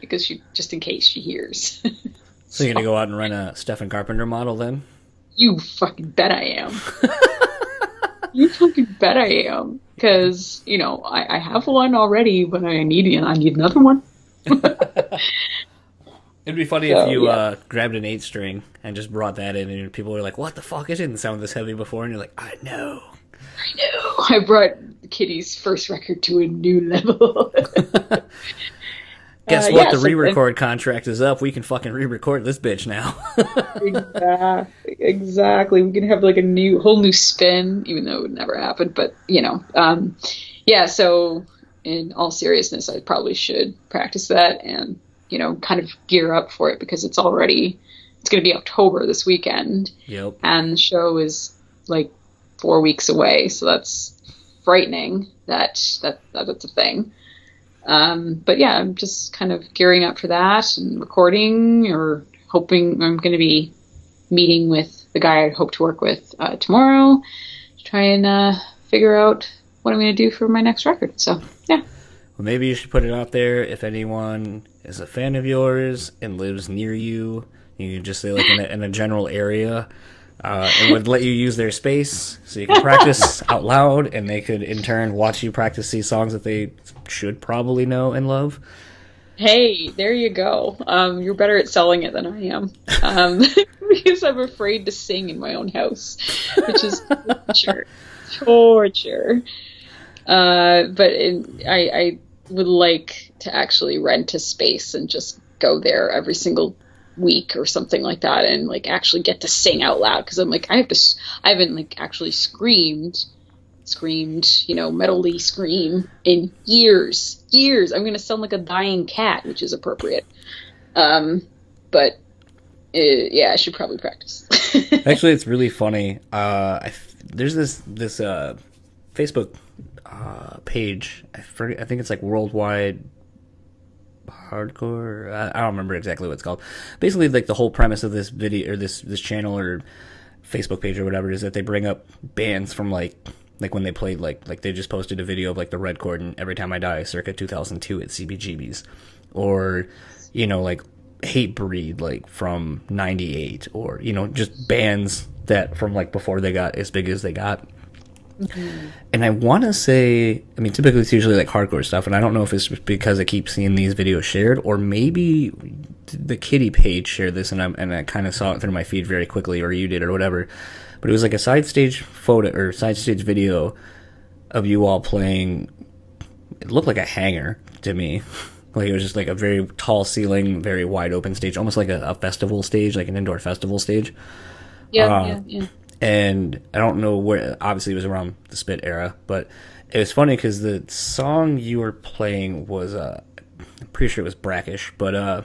C: because just in case she hears.
B: So you're going to go out and rent a Stephen Carpenter model then?
C: You fucking bet I am. You fucking bet I am. Because, I have one already, but I need another one.
B: It'd be funny if you grabbed an 8-string and just brought that in, and people were like, what the fuck? It didn't sound this heavy before. And you're like, I know.
C: I brought Kitty's first record to a new level.
B: Guess what? The re-record contract is up. We can fucking re-record this bitch now.
C: Exactly. We can have like a whole new spin, even though it would never happen. But, so in all seriousness, I probably should practice that and, kind of gear up for it, because it's going to be October this weekend.
B: Yep.
C: And the show is like 4 weeks away. So that's frightening that's a thing. But yeah, I'm just kind of gearing up for that and recording, or hoping. I'm going to be meeting with the guy I hope to work with tomorrow to try and figure out what I'm going to do for my next record. So, yeah.
B: Well, maybe you should put it out there. If anyone is a fan of yours and lives near you, you can just say like in a general area, and would let you use their space so you can practice out loud, and they could in turn watch you practice these songs that they should probably know and love.
C: Hey, there you go. You're better at selling it than I am. Because I'm afraid to sing in my own house, which is torture. But I would like to actually rent a space and just go there every single week or something like that, and like actually get to sing out loud, because I'm like, I haven't like actually screamed, metally scream in years. I'm gonna sound like a dying cat, which is appropriate. But I should probably practice.
B: Actually, it's really funny. There's this Facebook page. I think it's like Worldwide Hardcore. I don't remember exactly what it's called. Basically, like the whole premise of this video or this channel or Facebook page or whatever is that they bring up bands from like when they played like they just posted a video of like the Red Chord and Every Time I Die circa 2002 at CBGB's, or you know, like Hatebreed, like from '98, or you know, just bands that from like before they got as big as they got. And I want to say, I mean, typically it's usually like hardcore stuff, and I don't know if it's because I keep seeing these videos shared, or maybe the Kitty page shared this, and I kind of saw it through my feed very quickly, or you did, or whatever. But it was like a side stage photo or side stage video of you all playing. It looked like a hangar to me. Like it was just like a very tall ceiling, very wide open stage, almost like a festival stage, like an indoor festival stage.
C: Yeah.
B: And I don't know where, obviously it was around the Spit era, but it was funny because the song you were playing was, I'm pretty sure it was Brackish, but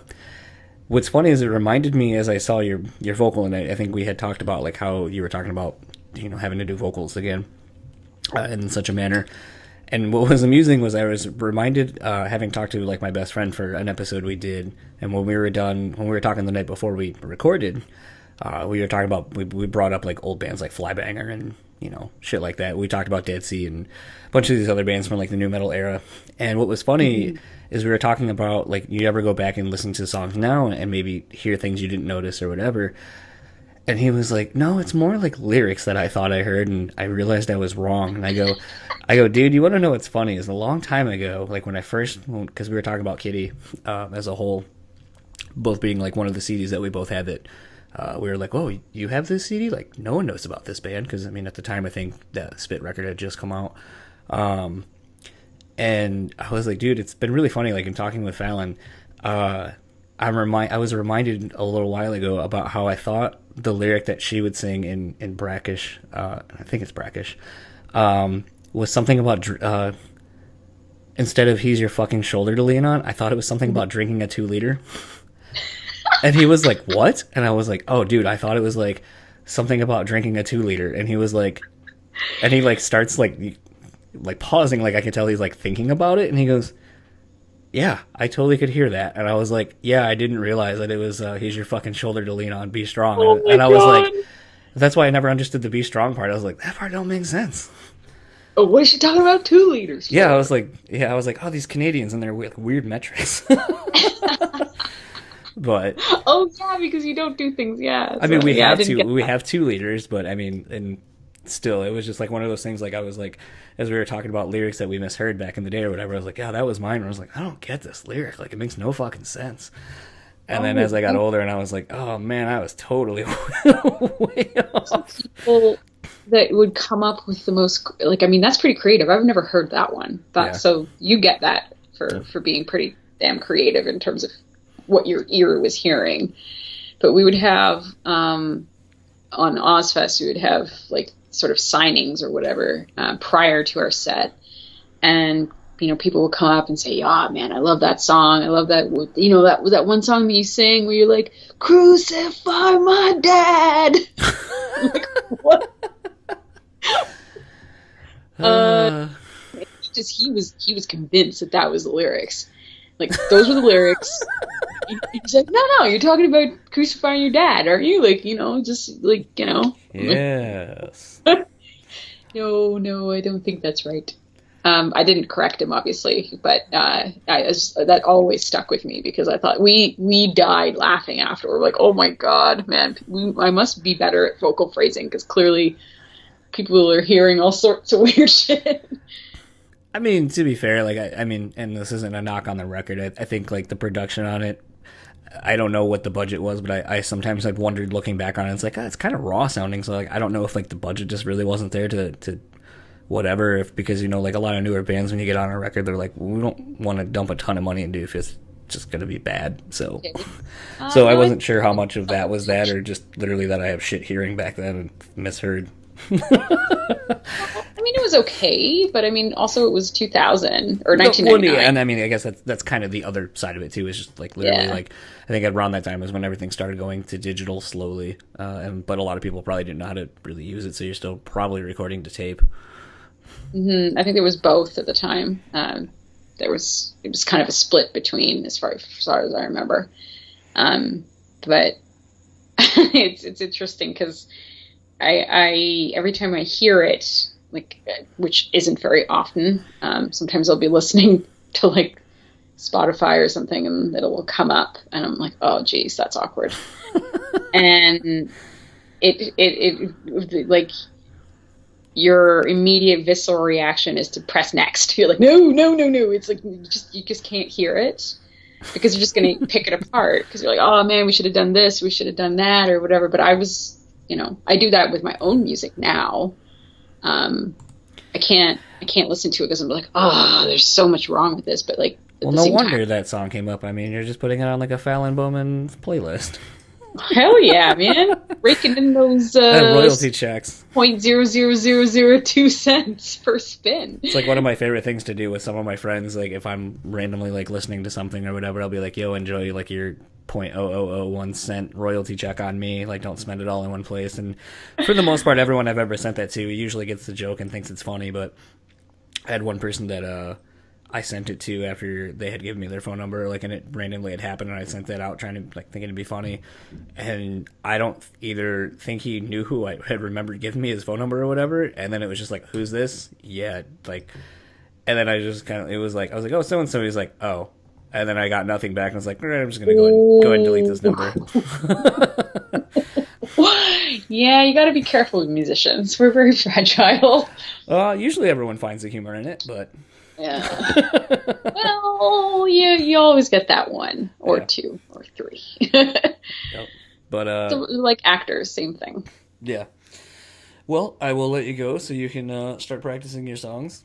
B: what's funny is it reminded me as I saw your vocal, and I think we had talked about like how you were talking about, you know, having to do vocals again in such a manner. And what was amusing was I was reminded, having talked to like my best friend for an episode we did, and when we were talking the night before we recorded, we were talking about, we brought up like old bands like Flybanger and, you know, shit like that. We talked about Dead Sea and a bunch of these other bands from like the new metal era. And what was funny is we were talking about like, you ever go back and listen to the songs now and maybe hear things you didn't notice or whatever. And he was like, no, it's more like lyrics that I thought I heard, and I realized I was wrong. And I go, dude, you want to know what's funny? Is a long time ago, like when I first, because we were talking about Kitty as a whole, both being like one of the CDs that we both had that we were like, oh, you have this CD? Like, no one knows about this band, because, I mean, at the time, I think that Spit record had just come out. And I was like, dude, it's been really funny, like, in talking with Fallon, I was reminded a little while ago about how I thought the lyric that she would sing in Brackish, I think it's Brackish, was something about, instead of he's your fucking shoulder to lean on, I thought it was something about drinking a 2-liter. And he was like, what? And I was like, oh, dude, I thought it was like something about drinking a 2-liter. And he was like, and he like starts like pausing, like I could tell he's like thinking about it. And he goes, yeah, I totally could hear that. And I was like, yeah, I didn't realize that it was he's your fucking shoulder to lean on, be strong.
C: Oh
B: and I was
C: God.
B: like, that's why I never understood the be strong part. I was like, that part don't make sense.
C: Oh, what is she talking about? 2 liters.
B: Yeah, I was like, oh, these Canadians and their weird metrics. But
C: oh yeah, because you don't do things. Yeah,
B: I mean, we have 2 liters, but I mean, and still, it was just like one of those things. Like I was like, as we were talking about lyrics that we misheard back in the day or whatever, I was like, yeah, that was mine. And I was like, I don't get this lyric. Like it makes no fucking sense. And then as I got older, and I was like, oh man, I was totally way off.
C: People that would come up with the most, like, I mean, that's pretty creative. I've never heard that one. So you get that for being pretty damn creative in terms of what your ear was hearing. But we would have on Ozfest, we would have like sort of signings or whatever prior to our set, and you know, people would come up and say, "Ah, man, I love that song. I love that. You know, that was that one song that you sang where you're like, crucify my dad." Like, what? He was convinced that was the lyrics. Like, those were the lyrics. He's like, no, you're talking about crucifying your dad, aren't you? Like, you know, just like, you know.
B: Yes.
C: No, I don't think that's right. I didn't correct him, obviously, but that always stuck with me because I thought we died laughing after. We're like, oh my God, man, I must be better at vocal phrasing because clearly people are hearing all sorts of weird shit.
B: I mean, to be fair, like, I mean, and this isn't a knock on the record, I think, like, the production on it, I don't know what the budget was, but I sometimes I've wondered looking back on it, it's like, it's kind of raw sounding, so, like, I don't know if, like, the budget just really wasn't there to whatever, if because, you know, like, a lot of newer bands, when you get on a record, they're like, we don't want to dump a ton of money into it if it's just going to be bad, so. So I wasn't sure how much of that was that, or just literally that I have shit hearing back then and misheard.
C: I mean, it was okay, but I mean, also it was 2000 or 1999.
B: And I mean, I guess that's kind of the other side of it too. Is just like literally, like I think around that time was when everything started going to digital slowly, but a lot of people probably didn't know how to really use it. So you're still probably recording to tape.
C: Mm-hmm. I think there was both at the time. It was kind of a split between, as far as I remember. But it's interesting because I every time I hear it, like, which isn't very often, sometimes I'll be listening to like Spotify or something, and it'll come up, and I'm like, oh geez, that's awkward. And it like, your immediate visceral reaction is to press next. You're like, no. It's like you just can't hear it, because you're just going to pick it apart, because you're like, oh man, we should have done this, we should have done that, or whatever. But I was, I do that with my own music now. I can't listen to it because I'm like, oh, there's so much wrong with this. But like,
B: well, no wonder that song came up. I mean, you're just putting it on like a Fallon Bowman playlist.
C: Hell yeah, man! Raking in those
B: royalty checks.
C: 0.00002 cents per spin.
B: It's like one of my favorite things to do with some of my friends. Like if I'm randomly like listening to something or whatever, I'll be like, "Yo, enjoy like your 0.0001 cent royalty check on me. Like, don't spend it all in one place." And for the most part, everyone I've ever sent that to usually gets the joke and thinks it's funny. But I had one person that I sent it to after they had given me their phone number, like, and it randomly had happened, and I sent that out trying to, like, thinking it'd be funny. And I don't either think he knew who I had remembered giving me his phone number or whatever, and then it was just like, who's this? Yeah, like, and then I just kind of, I was like, oh, so-and-so. He's like, oh. And then I got nothing back, and I was like, all right, I'm just going to go ahead and delete this number.
C: Yeah, you got to be careful with musicians. We're very fragile.
B: Usually everyone finds the humor in it, but...
C: Yeah. Well, you always get that one or two or three.
B: Yep. But
C: so, like actors, same thing.
B: Yeah. Well, I will let you go so you can start practicing your songs.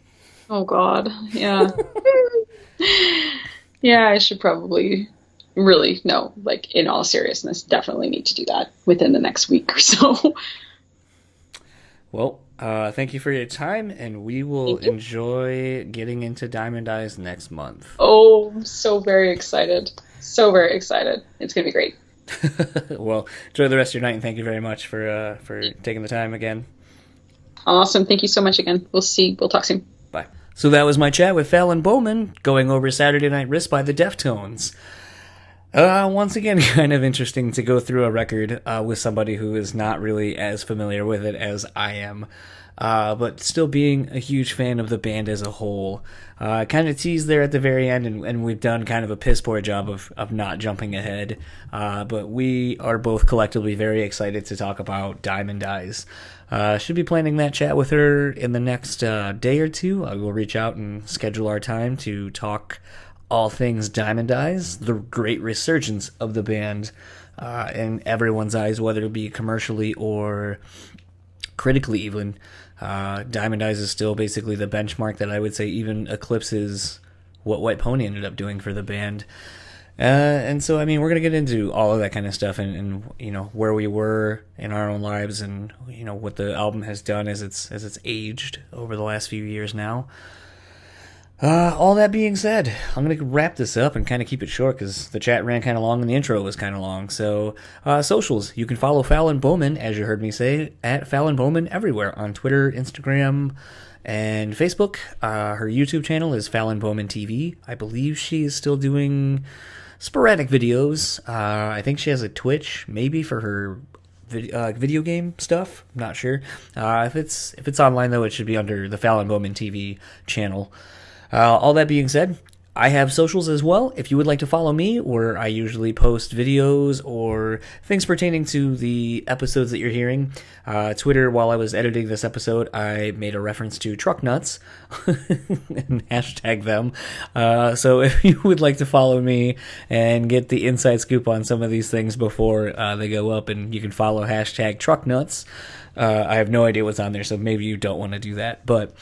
C: Oh God, yeah. Yeah, I should probably really, no, like in all seriousness, definitely need to do that within the next week or so.
B: Well, thank you for your time, and we will enjoy getting into Diamond Eyes next month.
C: Oh, I'm so very excited. So very excited. It's going to be great.
B: Well, enjoy the rest of your night, and thank you very much for taking the time again.
C: Awesome. Thank you so much again. We'll talk soon.
B: Bye. So that was my chat with Fallon Bowman, going over Saturday Night Wrist by the Deftones. Once again, kind of interesting to go through a record with somebody who is not really as familiar with it as I am, but still being a huge fan of the band as a whole. Kind of teased there at the very end, and we've done kind of a piss poor job of not jumping ahead, but we are both collectively very excited to talk about Diamond Eyes. Should be planning that chat with her in the next day or two. I will reach out and schedule our time to talk all things Diamond Eyes, the great resurgence of the band in everyone's eyes, whether it be commercially or critically even. Diamond Eyes is still basically the benchmark that I would say even eclipses what White Pony ended up doing for the band. And so, I mean, we're going to get into all of that kind of stuff and where we were in our own lives and, what the album has done as it's aged over the last few years now. All that being said, I'm going to wrap this up and kind of keep it short because the chat ran kind of long and the intro was kind of long. So, socials. You can follow Fallon Bowman, as you heard me say, at Fallon Bowman everywhere on Twitter, Instagram, and Facebook. Her YouTube channel is Fallon Bowman TV. I believe she is still doing sporadic videos. I think she has a Twitch, maybe for her video game stuff. I'm not sure. If it's online, though, it should be under the Fallon Bowman TV channel. All that being said, I have socials as well. If you would like to follow me, where I usually post videos or things pertaining to the episodes that you're hearing. Twitter, while I was editing this episode, I made a reference to truck nuts and hashtag them. So if you would like to follow me and get the inside scoop on some of these things before they go up, and you can follow hashtag truck nuts. I have no idea what's on there, so maybe you don't want to do that. But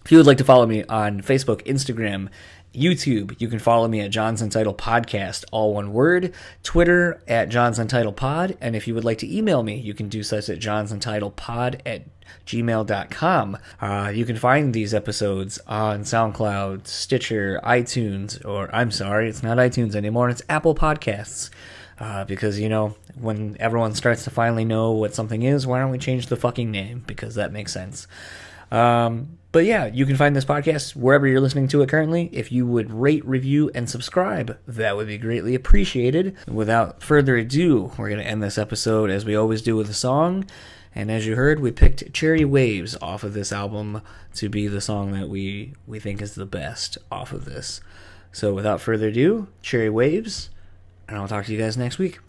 B: if you would like to follow me on Facebook, Instagram, YouTube, you can follow me at John's Untitled Podcast, all one word. Twitter at John's Untitled Pod. And if you would like to email me, you can do such at johnsuntitledpod@gmail.com. You can find these episodes on SoundCloud, Stitcher, iTunes, or I'm sorry, it's not iTunes anymore, it's Apple Podcasts. Because, when everyone starts to finally know what something is, why don't we change the fucking name? Because that makes sense. But yeah, you can find this podcast wherever you're listening to it currently. If you would rate, review, and subscribe, that would be greatly appreciated. Without further ado, we're going to end this episode as we always do with a song. And as you heard, we picked Cherry Waves off of this album to be the song that we think is the best off of this. So without further ado, cherry waves, and I'll talk to you guys next week.